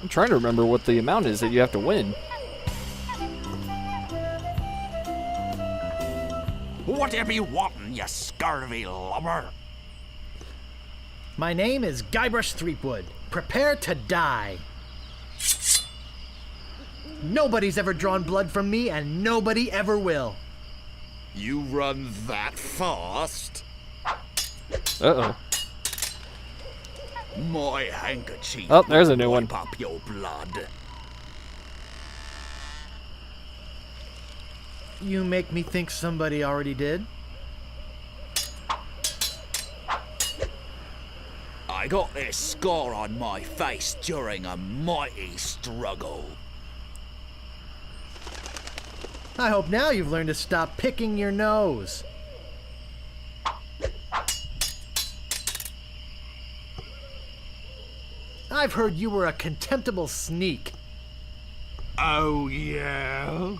I'm trying to remember what the amount is that you have to win.
Whatever you want, you scurvy lubber.
My name is Guybrush Threepwood. prepare to die. Nobody's ever drawn blood from me, and nobody ever will.
You run that fast?
Uh-oh.
My handkerchief.
Oh, there's a new one.
Wipe up your blood.
You make me think somebody already did.
I got this scar on my face during a mighty struggle.
I hope now you've learned to stop picking your nose. I've heard you were a contemptible sneak.
Oh, yeah?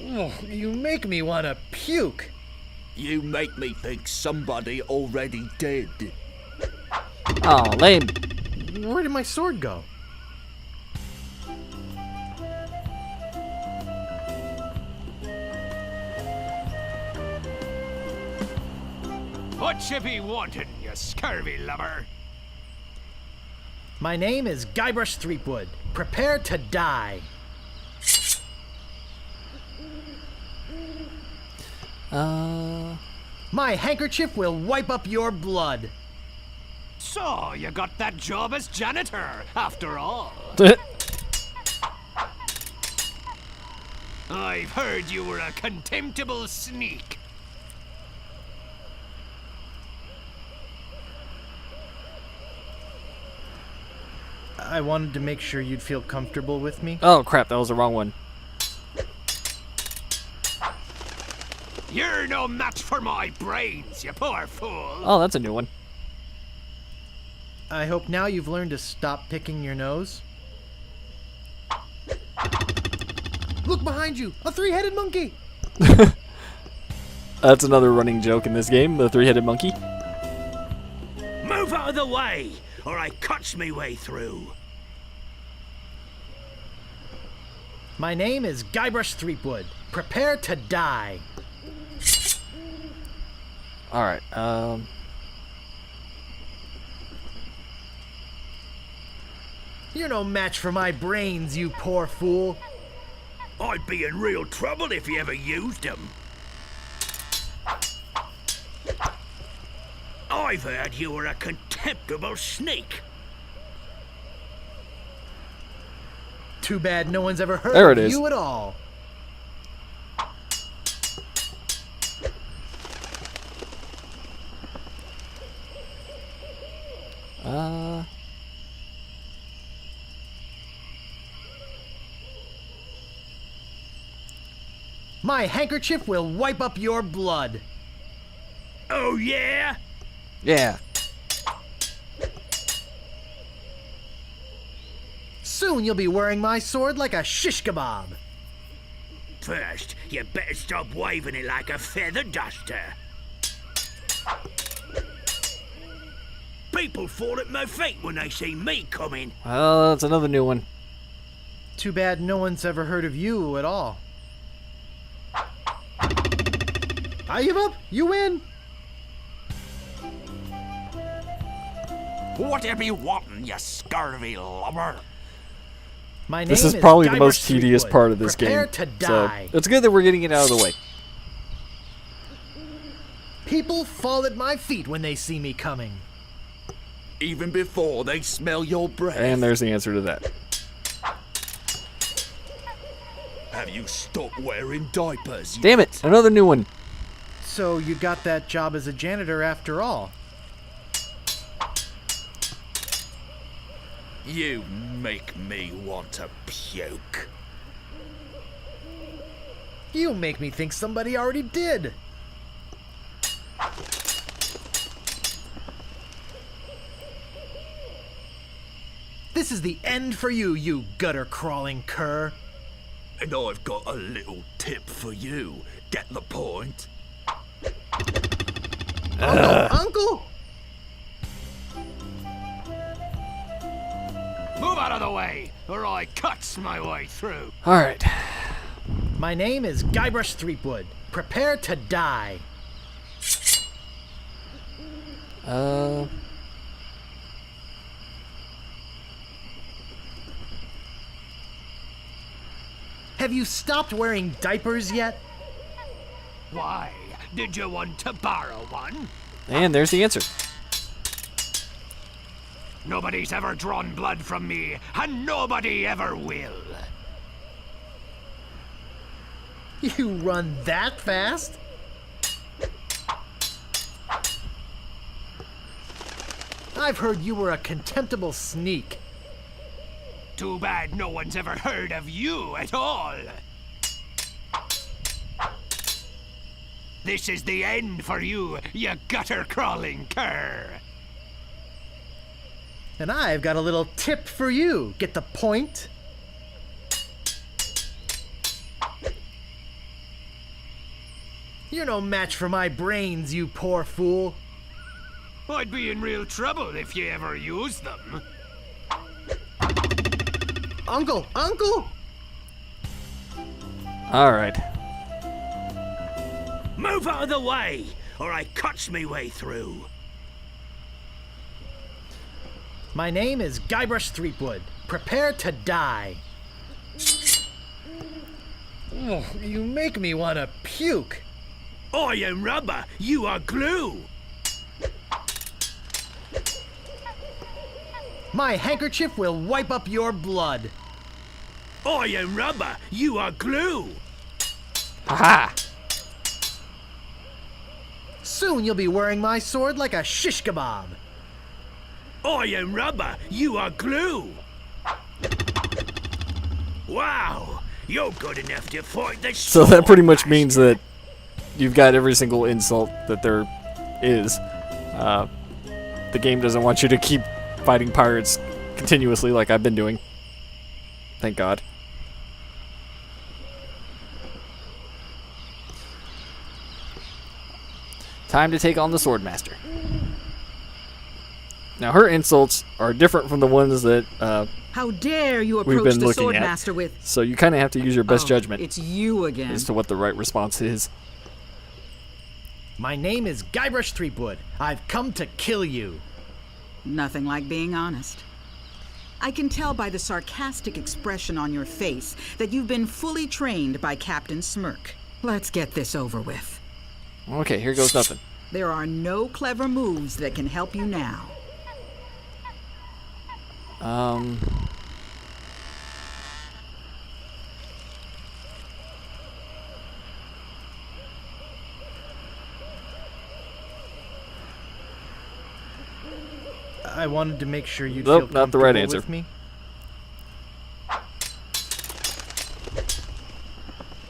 Oh, you make me want to puke.
You make me think somebody already did.
Oh, lame.
Where did my sword go?
What you be wanting, you scurvy lubber?
My name is Guybrush Threepwood. Prepare to die. My handkerchief will wipe up your blood.
So, you got that job as janitor, after all. I've heard you were a contemptible sneak.
I wanted to make sure you'd feel comfortable with me.
Oh, crap. That was the wrong one.
You're no match for my brains, you poor fool.
Oh, that's a new one.
I hope now you've learned to stop picking your nose. Look behind you! A three-headed monkey!
That's another running joke in this game, the three-headed monkey.
Move out of the way, or I cuts me way through.
My name is Guybrush Threepwood. Prepare to die.
Alright,
You're no match for my brains, you poor fool.
I'd be in real trouble if you ever used them. I've heard you were a contemptible sneak.
Too bad no one's ever heard
There it
of
is.
you at all. My handkerchief will wipe up your blood.
Oh, yeah?
yeah.
Soon you'll be wearing my sword like a shish kebab.
First, you better stop waving it like a feather duster. People fall at my feet when they see me coming.
Well, that's another new one.
Too bad no one's ever heard of you at all. I give up. You win.
Whatever you wantin', you scurvy lubber?
My name
This is probably the most
Guybrush
tedious
Threepwood.
part of this
Prepare
game.
to die.
So it's good that we're getting it out of the way.
People fall at my feet when they see me coming.
Even before they smell your breath.
And there's the answer to that.
Have you stopped wearing diapers?
Damn it! Another new one.
So you got that job as a janitor after all.
You make me want to puke.
You make me think somebody already did. This is the end for you, you gutter-crawling cur.
And I've got a little tip for you. Get the point?
Uncle!
Move out of the way, or I cuts my way through.
Alright.
My name is Guybrush Threepwood. Prepare to die. Have you stopped wearing diapers yet?
Why? Did you want to borrow one?
And there's the answer.
Nobody's ever drawn blood from me, and nobody ever will.
You run that fast? I've heard you were a contemptible sneak.
Too bad no one's ever heard of you at all. This is the end for you, you gutter-crawling cur.
And I've got a little tip for you. Get the point? You're no match for my brains, you poor fool.
I'd be in real trouble if you ever used them.
Uncle! Uncle!
Alright.
Move out of the way, or I cuts me way through.
My name is Guybrush Threepwood. Prepare to die. Oh, you make me want to puke.
I am rubber, you are glue.
My handkerchief will wipe up your blood.
I am rubber, you are glue.
Haha!
Soon you'll be wearing my sword like a shish kebab.
I am rubber, you are glue. Wow, you're good enough to fight the
So that pretty much means that you've got every single insult that there is. The game doesn't want you to keep fighting pirates continuously like I've been doing. Thank God. Time to take on the Swordmaster. Now her insults are different from the ones that
How dare you
we've
approach
been
the
looking at.
Swordmaster with...
So you kind of have to use your best
Oh,
judgment
It's you again.
as to what the right response is.
My name is Guybrush Threepwood. I've come to kill you.
Nothing like being honest. I can tell by the sarcastic expression on your face that you've been fully trained by Captain Smirk. Let's get this over with.
Okay, here goes nothing.
There are no clever moves that can help you now.
I wanted to make sure you'd
Nope,
feel
not the right
comfortable
answer.
with me.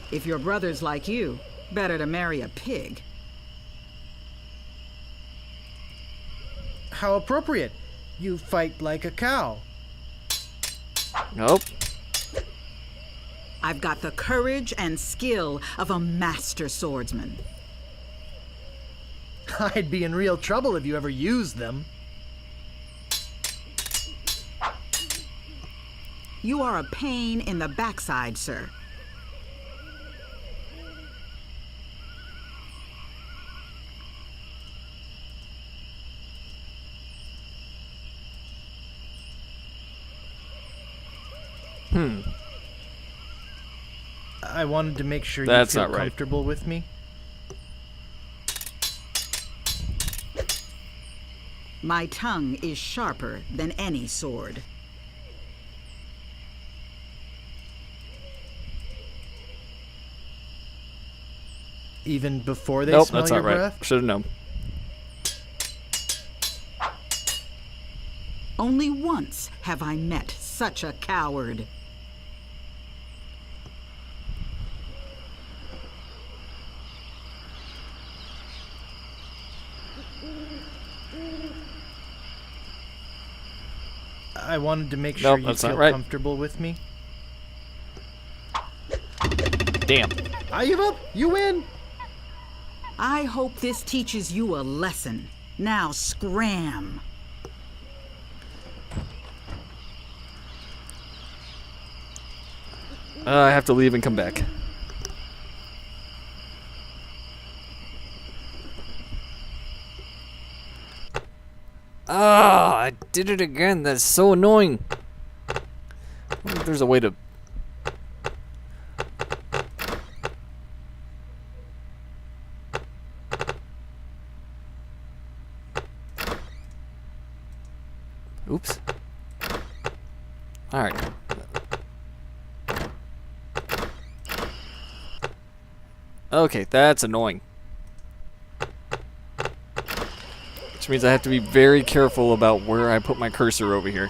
If your brother's like you, better to marry a pig.
How appropriate. You fight like a cow.
Nope.
I've got the courage and skill of a master swordsman.
I'd be in real trouble if you ever used them.
You are a pain in the backside, sir.
I wanted to make sure
That's
you feel
not right.
comfortable with me.
My tongue is sharper than any sword.
Even before they
Nope,
smell
that's
your
not right.
breath?
Should have known.
Only once have I met such a coward.
I wanted to make sure
Nope,
you
that's not
feel
right.
comfortable with me.
Damn.
I give up. You win.
I hope this teaches you a lesson. Now scram.
I have to leave and come back. Ah, I did it again. That's so annoying. I wonder if there's a way to... Oops. Alright. Okay, that's annoying. Which means I have to be very careful about where I put my cursor over here.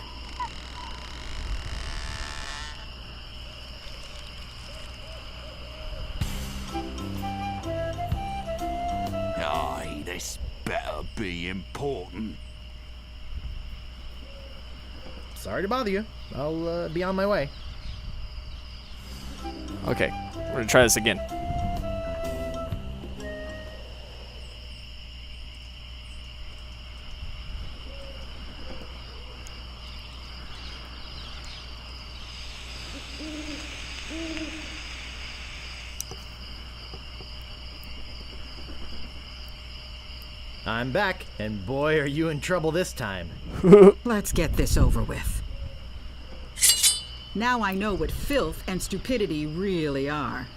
Aye, this better be important.
Sorry to bother you. I'll be on my way.
Okay, we're gonna try this again.
I'm back, and boy, are you in trouble this time.
Let's get this over with. Now I know what filth and stupidity really are.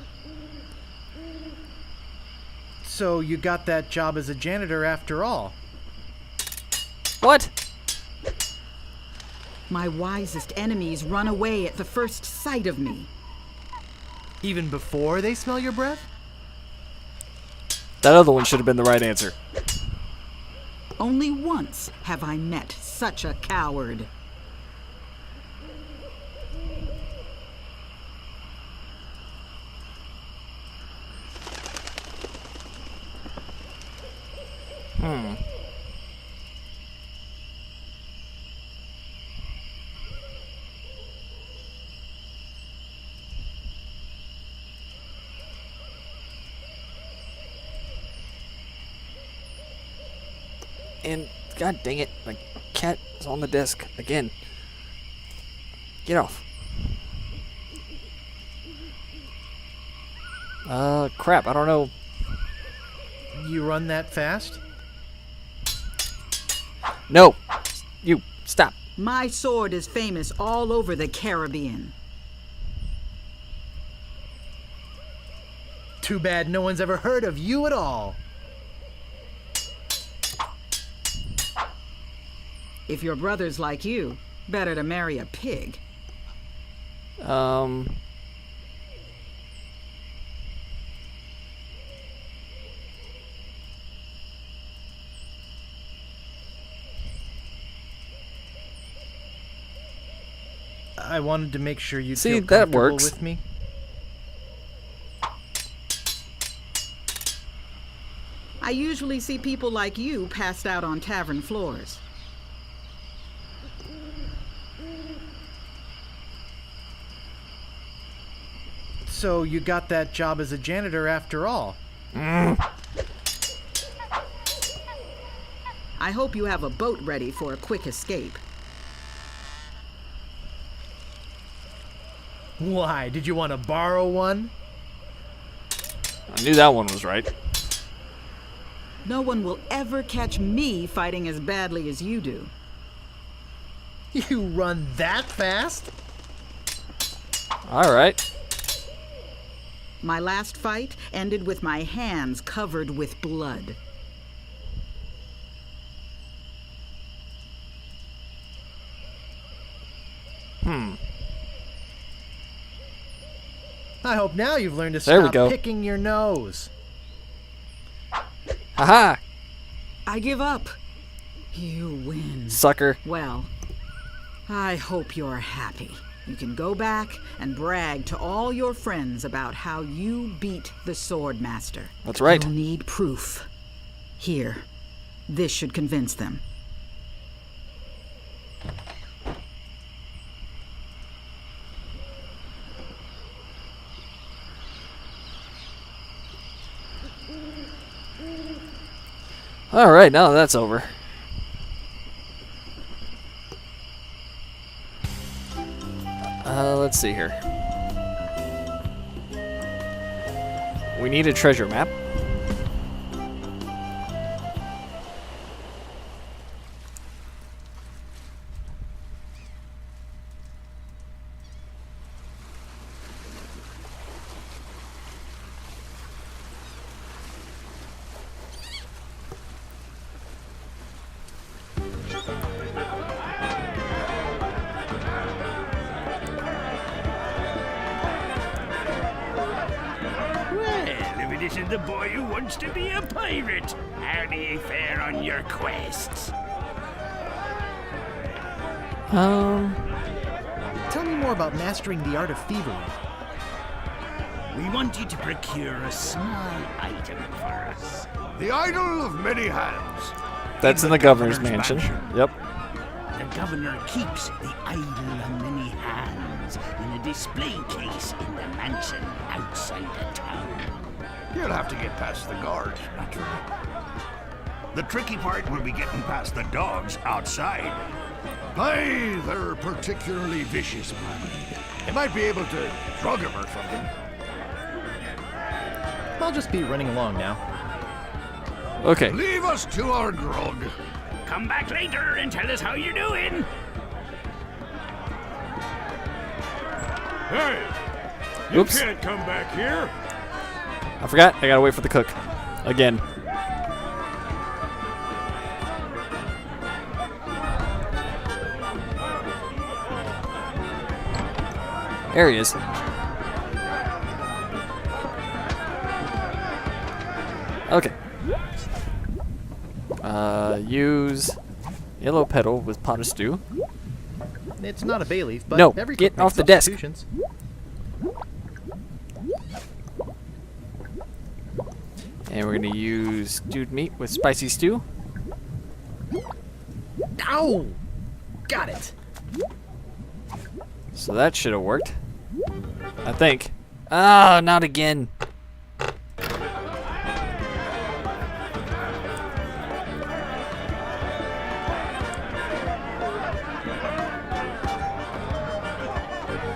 So you got that job as a janitor after all?
What?
My wisest enemies run away at the first sight of me.
Even before they smell your breath?
That other one should have been the right answer.
Only once have I met such a coward.
And god dang it, my cat is on the desk again. Get off. Crap, I don't know.
You run that fast?
No! You, stop.
My sword is famous all over the Caribbean.
Too bad no one's ever heard of you at all.
If your brother's like you, better to marry a pig.
I wanted to make sure you'd
See,
feel
that
comfortable
works.
with me.
I usually see people like you passed out on tavern floors.
So you got that job as a janitor after all?
I hope you have a boat ready for a quick escape.
Why? Did you want to borrow one?
I knew that one was right.
No one will ever catch me fighting as badly as you do.
You run that fast?
Alright.
My last fight ended with my hands covered with blood.
I hope now you've learned to
There we
stop
go.
picking your nose.
Haha!
I give up. You win.
Sucker.
Well, I hope you're happy. You can go back and brag to all your friends about how you beat the Swordmaster.
That's right.
You'll need proof. Here, this should convince them.
Alright, now that's over. Let's see here. We need a treasure map.
the boy who wants to be a pirate. How do you fare on your quests?
Tell me more about mastering the art of thievery.
We want you to procure a small item for us.
The idol of many hands.
That's in the governor's mansion. Yep.
The governor keeps the idol of many hands in a display case in the mansion outside the town.
You'll have to get past the guards, naturally. The tricky part will be getting past the dogs outside. Aye, they're particularly vicious, man. You might be able to drug him or something.
I'll just be running along now.
Okay.
Leave us to our grog.
Come back later and tell us how you're doing.
Hey! You
Oops.
can't come back here!
I forgot. I gotta wait for the cook. Again. There he is. Okay. Use yellow petal with pot of stew.
It's not a bay leaf, but
No,
every
get
cook
off
makes
the desk.
substitutions.
And we're gonna use stewed meat with spicy stew.
Ow! Got it.
So that should have worked. I think. Ah, not again.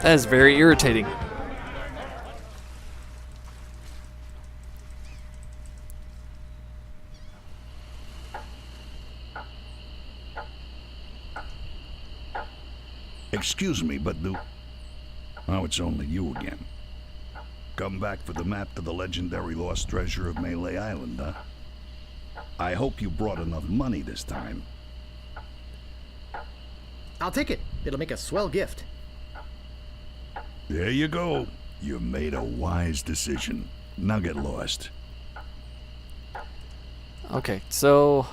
That is very irritating.
Excuse me, but oh, it's only you again. Come back for the map to the legendary lost treasure of Melee Island, huh? I hope you brought enough money this time.
I'll take it. It'll make a swell gift.
There you go. You made a wise decision. Now get lost.
Okay, so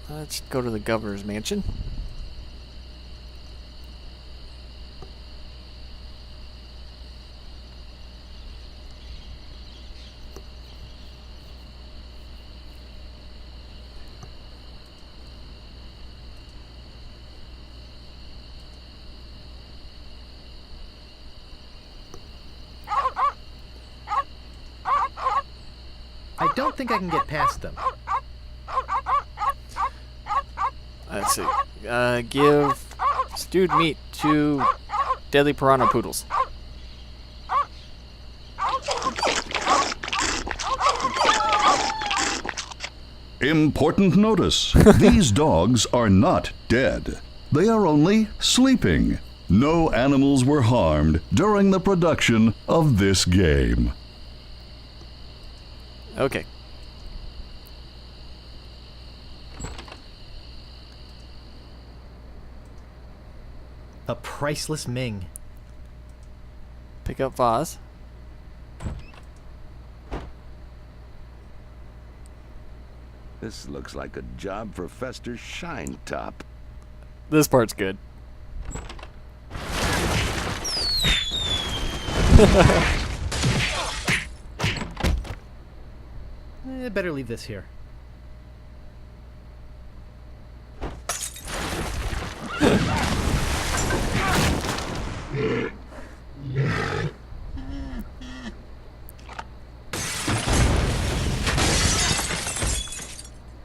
let's go to the governor's mansion.
I don't think I can get past them.
Let's see. Give stewed meat to deadly piranha poodles.
Important notice. These dogs are not dead. They are only sleeping. No animals were harmed during the production of this game.
Okay.
A priceless Ming.
Pick up vase.
This looks like a job for Fester Shinetop.
This part's good.
Better leave this here.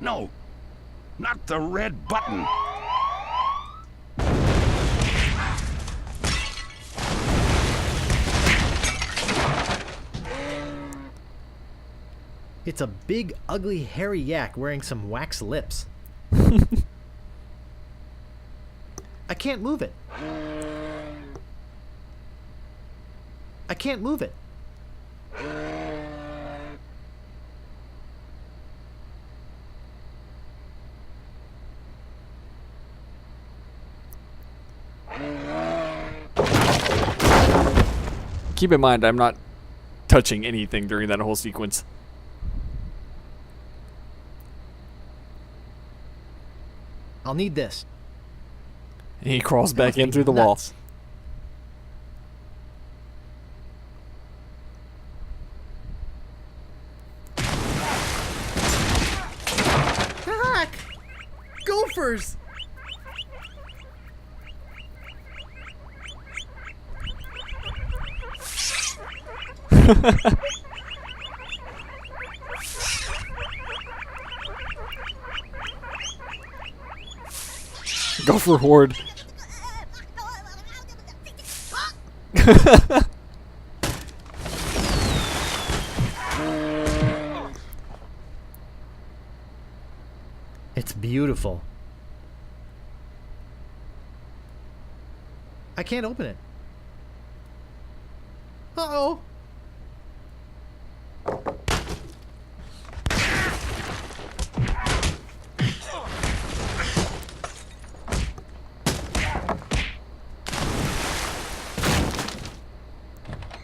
No, not the red button.
It's a big, ugly, hairy yak wearing some wax lips. I can't move it. I can't move it.
Keep in mind, I'm not touching anything during that whole sequence.
I'll need this.
And he crawls back
must
in
be
through the wall.
nuts. Heck! Gophers!
Gopher horde.
It's beautiful. I can't open it. Uh-oh.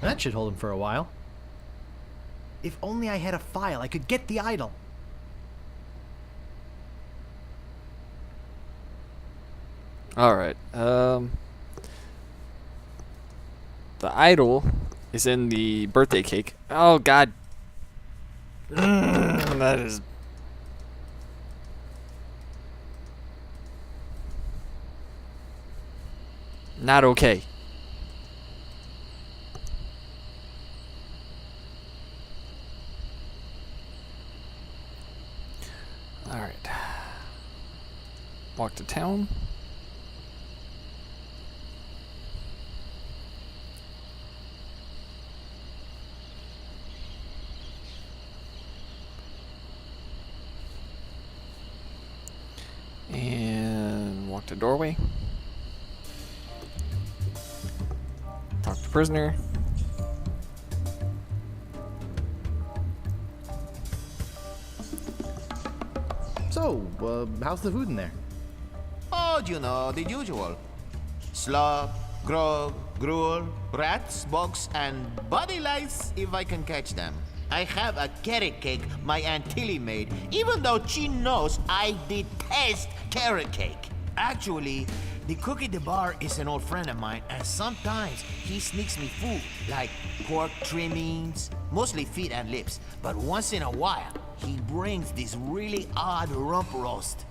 That should hold him for a while. If only I had a file, I could get the idol.
Alright, the idol is in the birthday cake. Oh, God. That is... not okay. Alright. Walk to town. And walk to doorway. Talk to prisoner.
So, how's the food in there?
Oh, you know, the usual. Slop, grog, gruel, rats, bugs, and body lice if I can catch them. I have a carrot cake my Aunt Tilly made, even though she knows I detest carrot cake. Actually, the cook at the bar is an old friend of mine, and sometimes he sneaks me food, like pork trimmings, mostly feet and lips. But once in a while, he brings this really odd rump roast.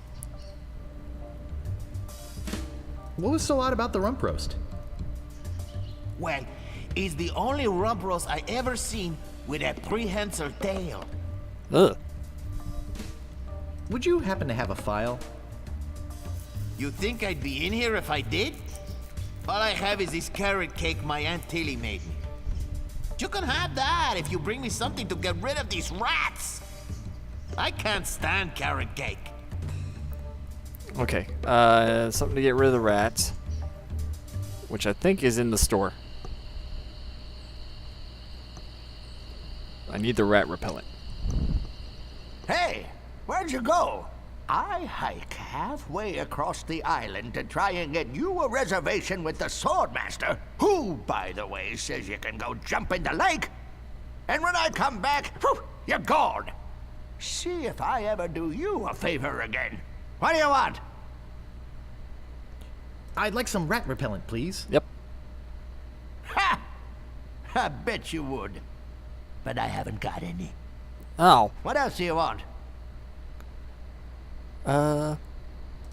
What was so odd about the rump roast?
Well, it's the only rump roast I ever seen with a prehensile tail.
Ugh.
Would you happen to have a file?
You think I'd be in here if I did? All I have is this carrot cake my Aunt Tilly made me. You can have that if you bring me something to get rid of these rats. I can't stand carrot cake.
Okay, something to get rid of the rats, which I think is in the store. I need the rat repellent.
Hey, where'd you go? I hike halfway across the island to try and get you a reservation with the Swordmaster, who, by the way, says you can go jump in the lake. And when I come back, whew, you're gone. See if I ever do you a favor again. What do you want?
I'd like some rat repellent, please.
Yep.
Ha! I bet you would. But I haven't got any.
Oh.
What else do you want?
Do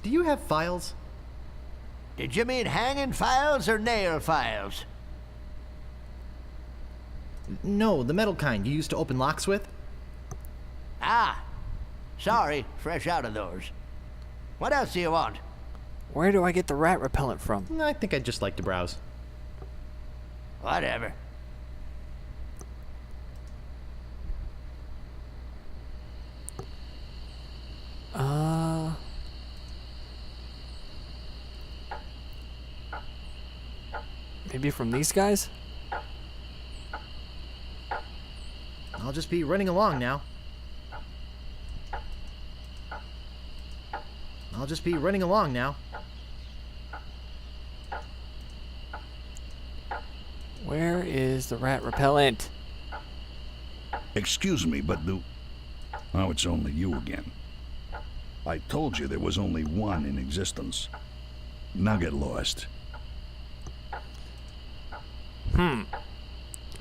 you have files?
Did you mean hanging files or nail files?
No, the metal kind you used to open locks with.
Ah, sorry, fresh out of those. What else do you want?
Where do I get the rat repellent from?
I think I'd just like to browse.
Whatever.
Maybe from these guys?
I'll just be running along now.
Where is the rat repellent?
Excuse me, but oh, it's only you again. I told you there was only one in existence. Now get lost.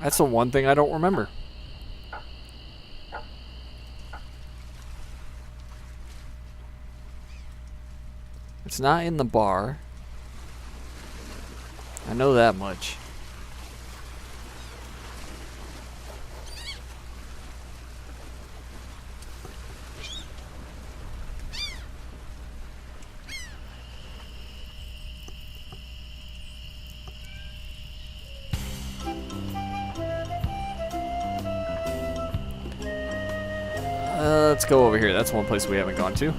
That's the one thing I don't remember. It's not in the bar. I know that much. Let's go over here. That's one place we haven't gone to.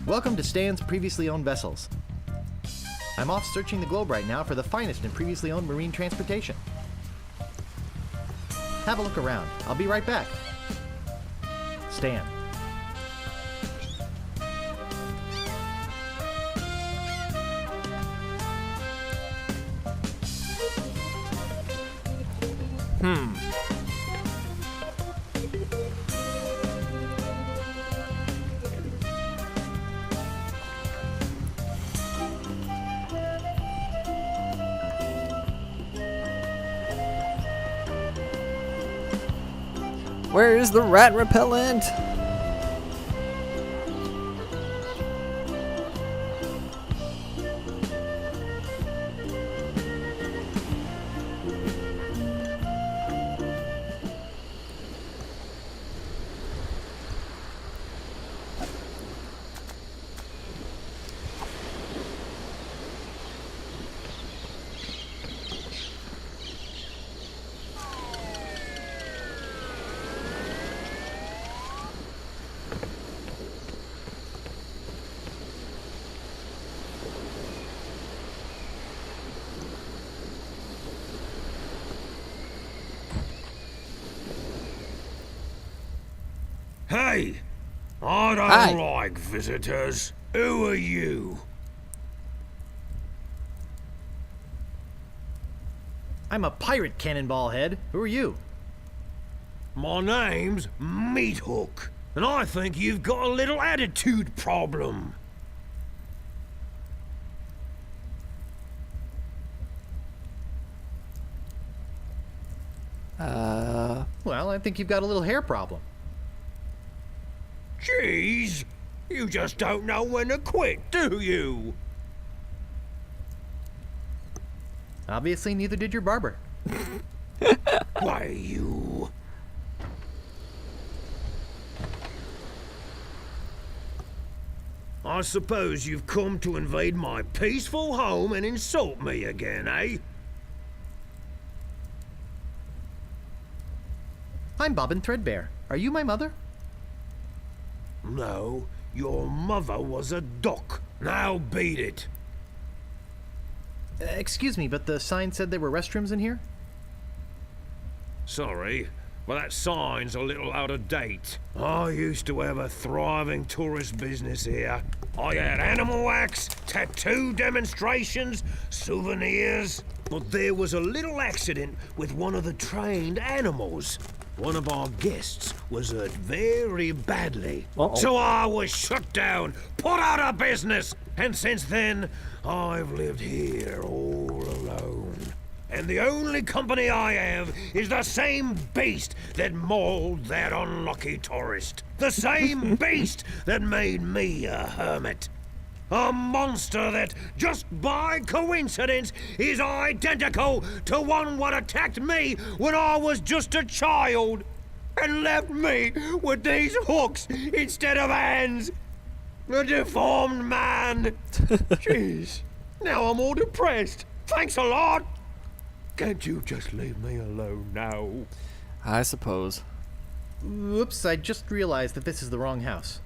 Welcome to Stan's Previously Owned Vessels. I'm off searching the globe right now for the finest in previously owned marine transportation. Have a look around. I'll be right back. Stan.
Where is the rat repellent?
Hey! I don't like visitors. Who are you?
I'm a pirate, Cannonball Head. Who are you?
My name's Meathook, and I think you've got a little attitude problem.
Well, I think you've got a little hair problem.
Jeez, you just don't know when to quit, do you?
Obviously, neither did your barber.
Why, you... I suppose you've come to invade my peaceful home and insult me again, eh?
I'm Bobbin Threadbare. Are you my mother?
No, your mother was a doc. Now beat it.
Excuse me, but the sign said there were restrooms in here?
Sorry, but that sign's a little out of date. I used to have a thriving tourist business here. I had animal wax, tattoo demonstrations, souvenirs. But there was a little accident with one of the trained animals. One of our guests was hurt very badly. So I was shut down, put out of business. And since then, I've lived here all alone. And the only company I have is the same beast that mauled that unlucky tourist. The same beast that made me a hermit. A monster that, just by coincidence, is identical to one what attacked me when I was just a child and left me with these hooks instead of hands. A deformed man. Jeez, now I'm all depressed. Thanks a lot. Can't you just leave me alone now?
I suppose.
Oops, I just realized that this is the wrong house.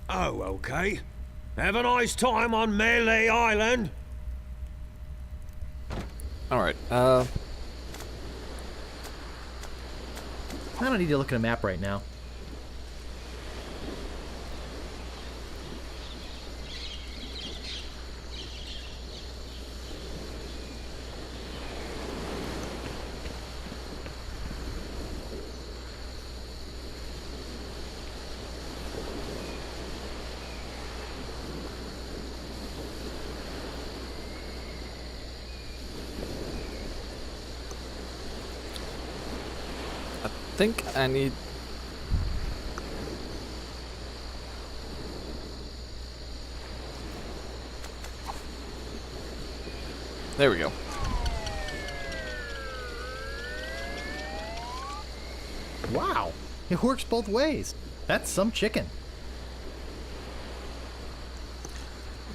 Oh, okay. Have a nice time on Melee Island.
Alright,
I don't need to look at a map right now.
I think I need... There we go.
Wow, it works both ways. That's some chicken.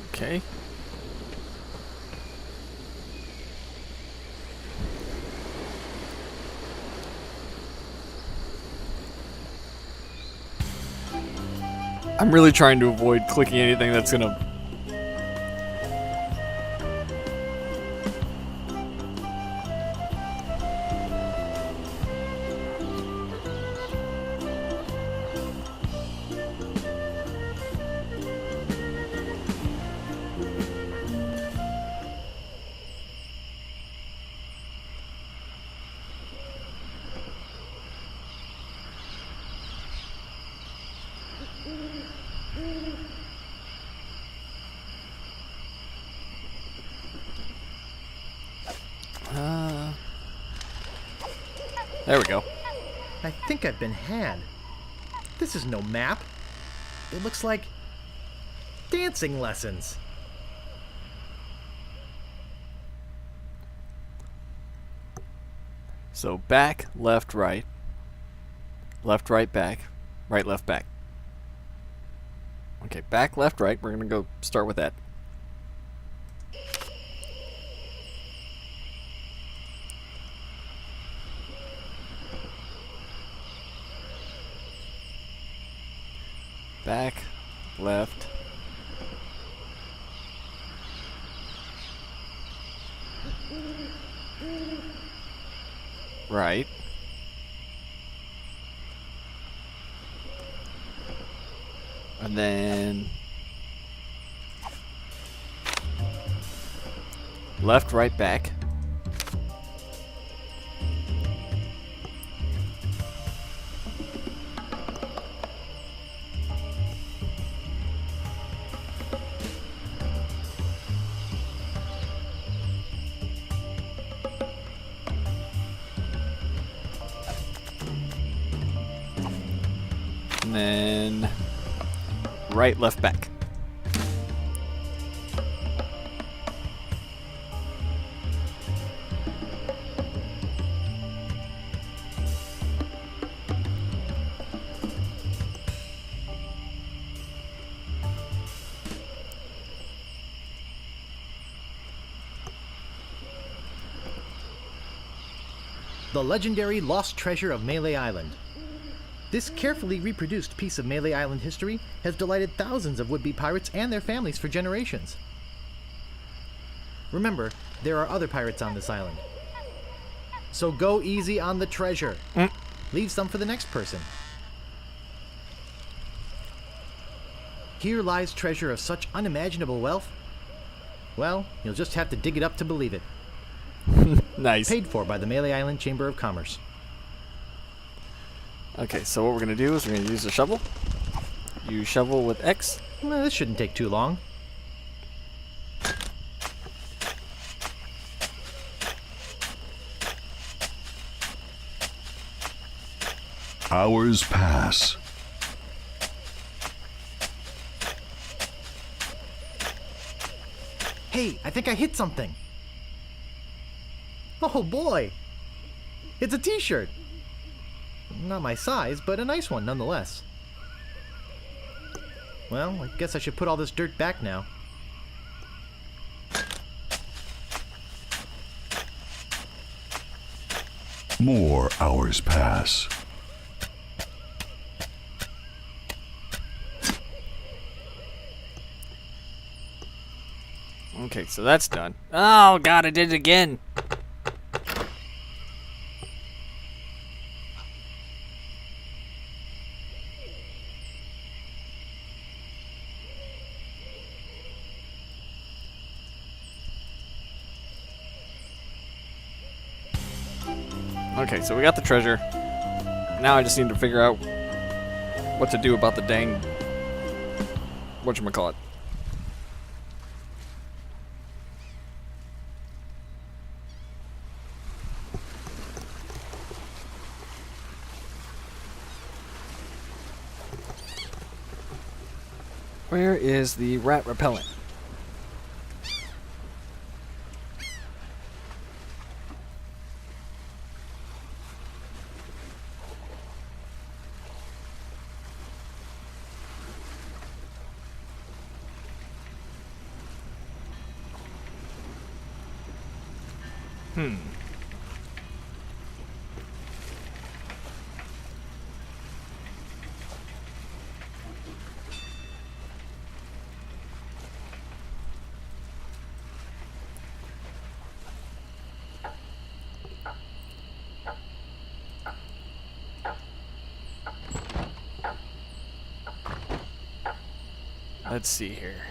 Okay. I'm really trying to avoid clicking anything that's gonna... There we go.
I think I've been had. This is no map. It looks like dancing lessons.
So back, left, right. Left, right, back. Right, left, back. Okay, back, left, right. We're gonna go start with that. Back, left. Right. And then left, right, back. And then right, left, back.
The legendary lost treasure of Melee Island. This carefully reproduced piece of Melee Island history has delighted thousands of would-be pirates and their families for generations. Remember, there are other pirates on this island. So go easy on the treasure. Leave some for the next person. Here lies treasure of such unimaginable wealth. Well, you'll just have to dig it up to believe it.
Nice.
Paid for by the Melee Island Chamber of Commerce.
Okay, so what we're going to do is we're going to use a shovel. You shovel with X.
Well, this shouldn't take too long.
Hours pass.
Hey, I think I hit something. Oh boy! It's a t-shirt! Not my size, but a nice one nonetheless. Well, I guess I should put all this dirt back now.
More hours pass.
Okay, so that's done. Oh god, I did it again. Okay, so we got the treasure. Now I just need to figure out what to do about the dang... whatchamacallit. Where is the rat repellent? Let's see here.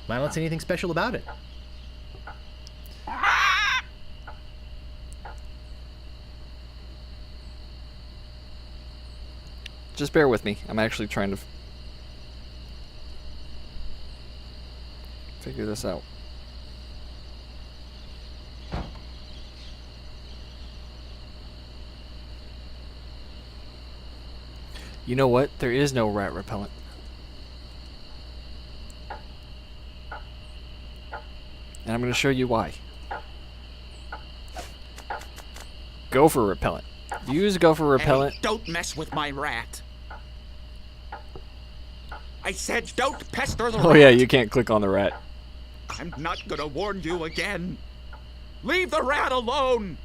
I don't see anything special about it.
Just bear with me. I'm actually trying to figure this out. You know what? There is no rat repellent. And I'm going to show you why. Gopher repellent. Use gopher repellent.
Hey, don't mess with my rat. I said don't pester the rat.
Oh yeah, you can't click on the rat.
I'm not gonna warn you again. Leave the rat alone.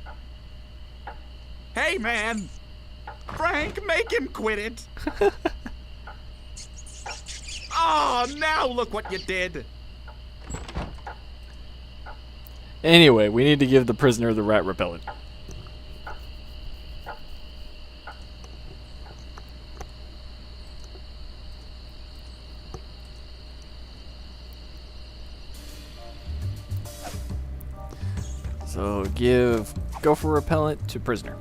Hey man. Frank, make him quit it. Oh, now look what you did.
Anyway, we need to give the prisoner the rat repellent. So give gopher repellent to prisoner.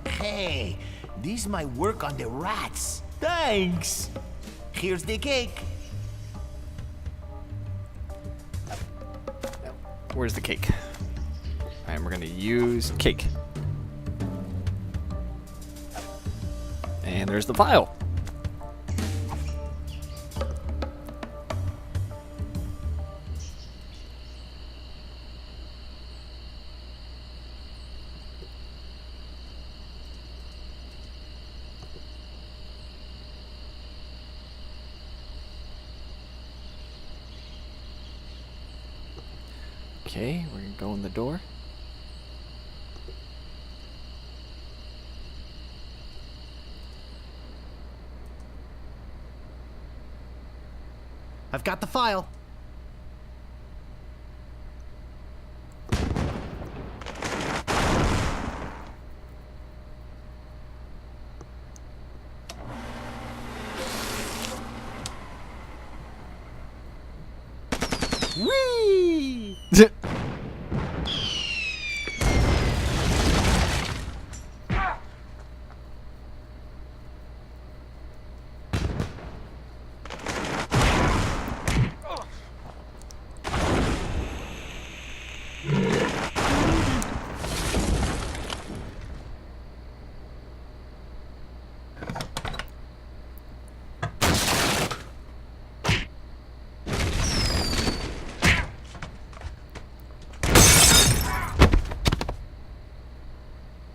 Hey, this might work on the rats. Thanks. Here's the cake.
Where's the cake? Alright, we're gonna use cake. And there's the file. Okay, we're gonna go in the door.
I've got the file.
Whee!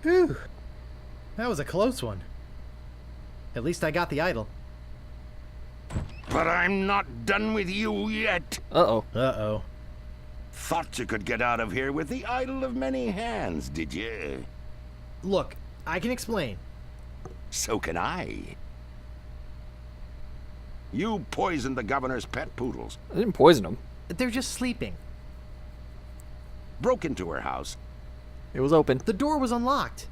Whew. That was a close one. At least I got the idol.
But I'm not done with you yet.
Uh-oh.
Uh-oh.
Thought you could get out of here with the idol of many hands, did you?
Look, I can explain.
So can I. You poisoned the governor's pet poodles.
I didn't poison them.
They're just sleeping.
Broke into her house.
It was open.
The door was unlocked.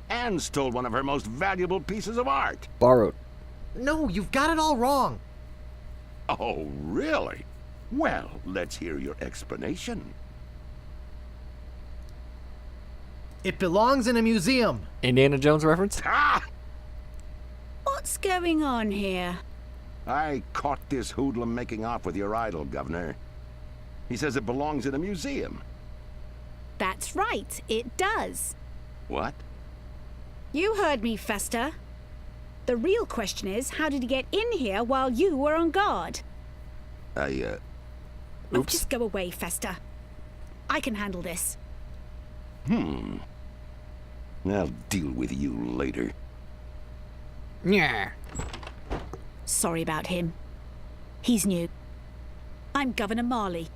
And stole one of her most valuable pieces of art.
Borrowed.
No, you've got it all wrong.
Oh, really? Well, let's hear your explanation.
It belongs in a museum.
Indiana Jones reference?
Ah!
What's going on here?
I caught this hoodlum making off with your idol, Governor. He says it belongs in a museum.
That's right, it does.
What?
You heard me, Fester. The real question is, how did he get in here while you were on guard?
I,
Oh, just go away, Fester. I can handle this.
I'll deal with you later.
Yeah.
Sorry about him. He's new. I'm Governor Marley.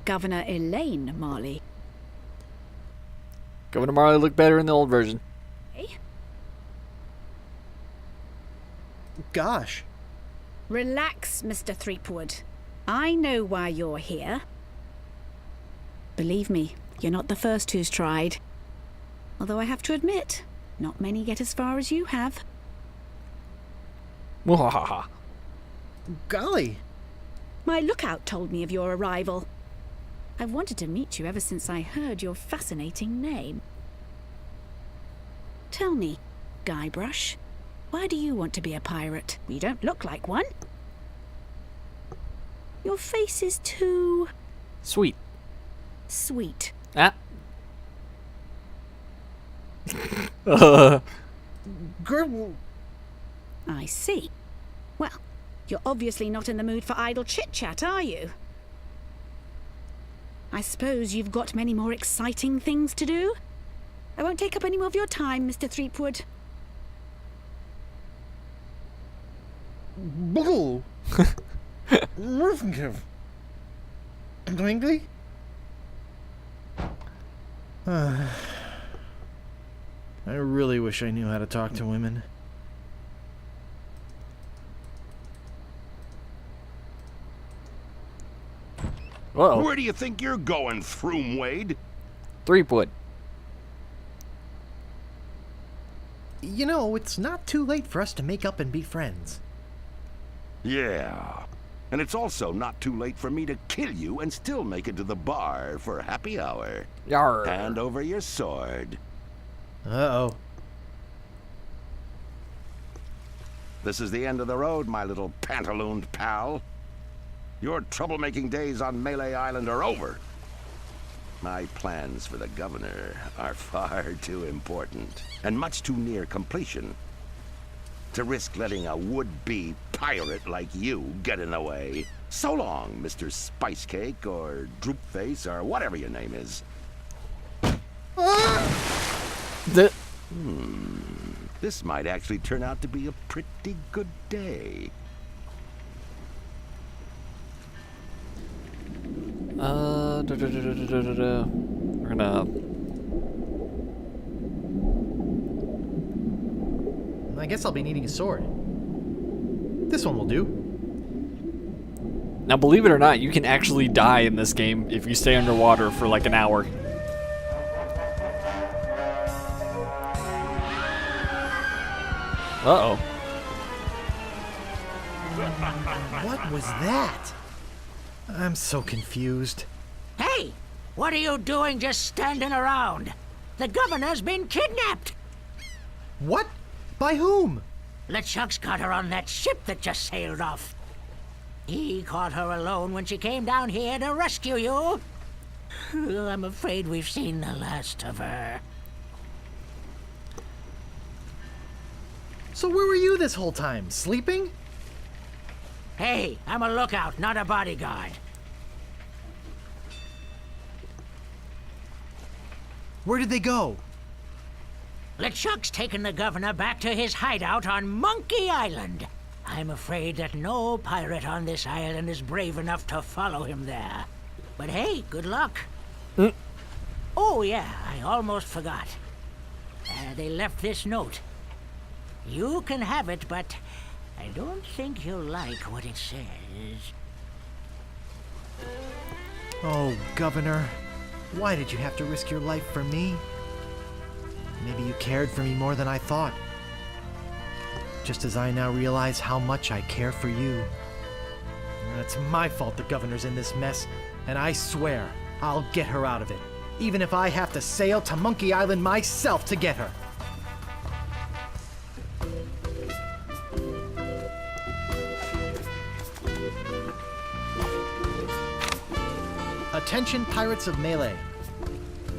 Governor Elaine Marley.
Governor Marley looked better in the old version.
Hey?
Gosh.
Relax, Mr. Threepwood. I know why you're here. Believe me, you're not the first who's tried. Although I have to admit, not many get as far as you have.
Mwahaha.
Golly.
My lookout told me of your arrival. I've wanted to meet you ever since I heard your fascinating name. Tell me, Guybrush, why do you want to be a pirate? You don't look like one. Your face is too...
Sweet.
sweet.
Ah.
Girl.
I see. Well, you're obviously not in the mood for idle chit-chat, are you? I suppose you've got many more exciting things to do? I won't take up any more of your time, Mr. Threepwood.
Bull. Rufenkiv. Dwingly? I really wish I knew how to talk to women.
Whoa.
Where do you think you're going, Throom Wade?
Threepwood.
You know, it's not too late for us to make up and be friends.
Yeah. And it's also not too late for me to kill you and still make it to the bar for happy hour.
Yarr.
Hand over your sword.
Uh-oh.
This is the end of the road, my little pantalooned pal. Your troublemaking days on Melee Island are over. My plans for the governor are far too important and much too near completion to risk letting a would-be pirate like you get in the way. So long, Mr. Spice Cake or Droopface or whatever your name is. This might actually turn out to be a pretty good day.
We're gonna...
I guess I'll be needing a sword. This one will do.
Now, believe it or not, you can actually die in this game if you stay underwater for like an hour. Uh-oh.
What was that? I'm so confused.
Hey! What are you doing just standing around? The governor's been kidnapped!
What? By whom?
LeChuck's got her on that ship that just sailed off. He caught her alone when she came down here to rescue you. I'm afraid we've seen the last of her.
So where were you this whole time? Sleeping?
Hey, I'm a lookout, not a bodyguard.
Where did they go?
LeChuck's taken the governor back to his hideout on Monkey Island. I'm afraid that no pirate on this island is brave enough to follow him there. But hey, good luck. Oh yeah, I almost forgot. They left this note. You can have it, but I don't think you'll like what it says.
Oh, Governor. Why did you have to risk your life for me? Maybe you cared for me more than I thought. Just as I now realize how much I care for you. It's my fault the governor's in this mess, and I swear I'll get her out of it, even if I have to sail to Monkey Island myself to get her. Attention, pirates of Melee.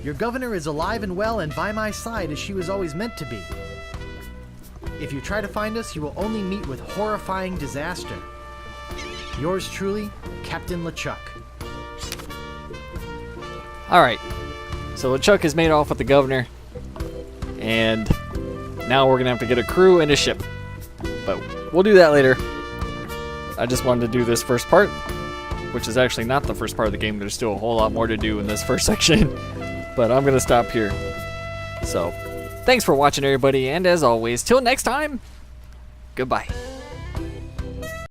Your governor is alive and well and by my side as she was always meant to be. If you try to find us, you will only meet with horrifying disaster. Yours truly, Captain LeChuck.
Alright, so LeChuck has made off with the governor, and now we're gonna have to get a crew and a ship. But we'll do that later. I just wanted to do this first part, which is actually not the first part of the game. There's still a whole lot more to do in this first section, but I'm gonna stop here. So, thanks for watching, everybody, and as always, till next time, goodbye.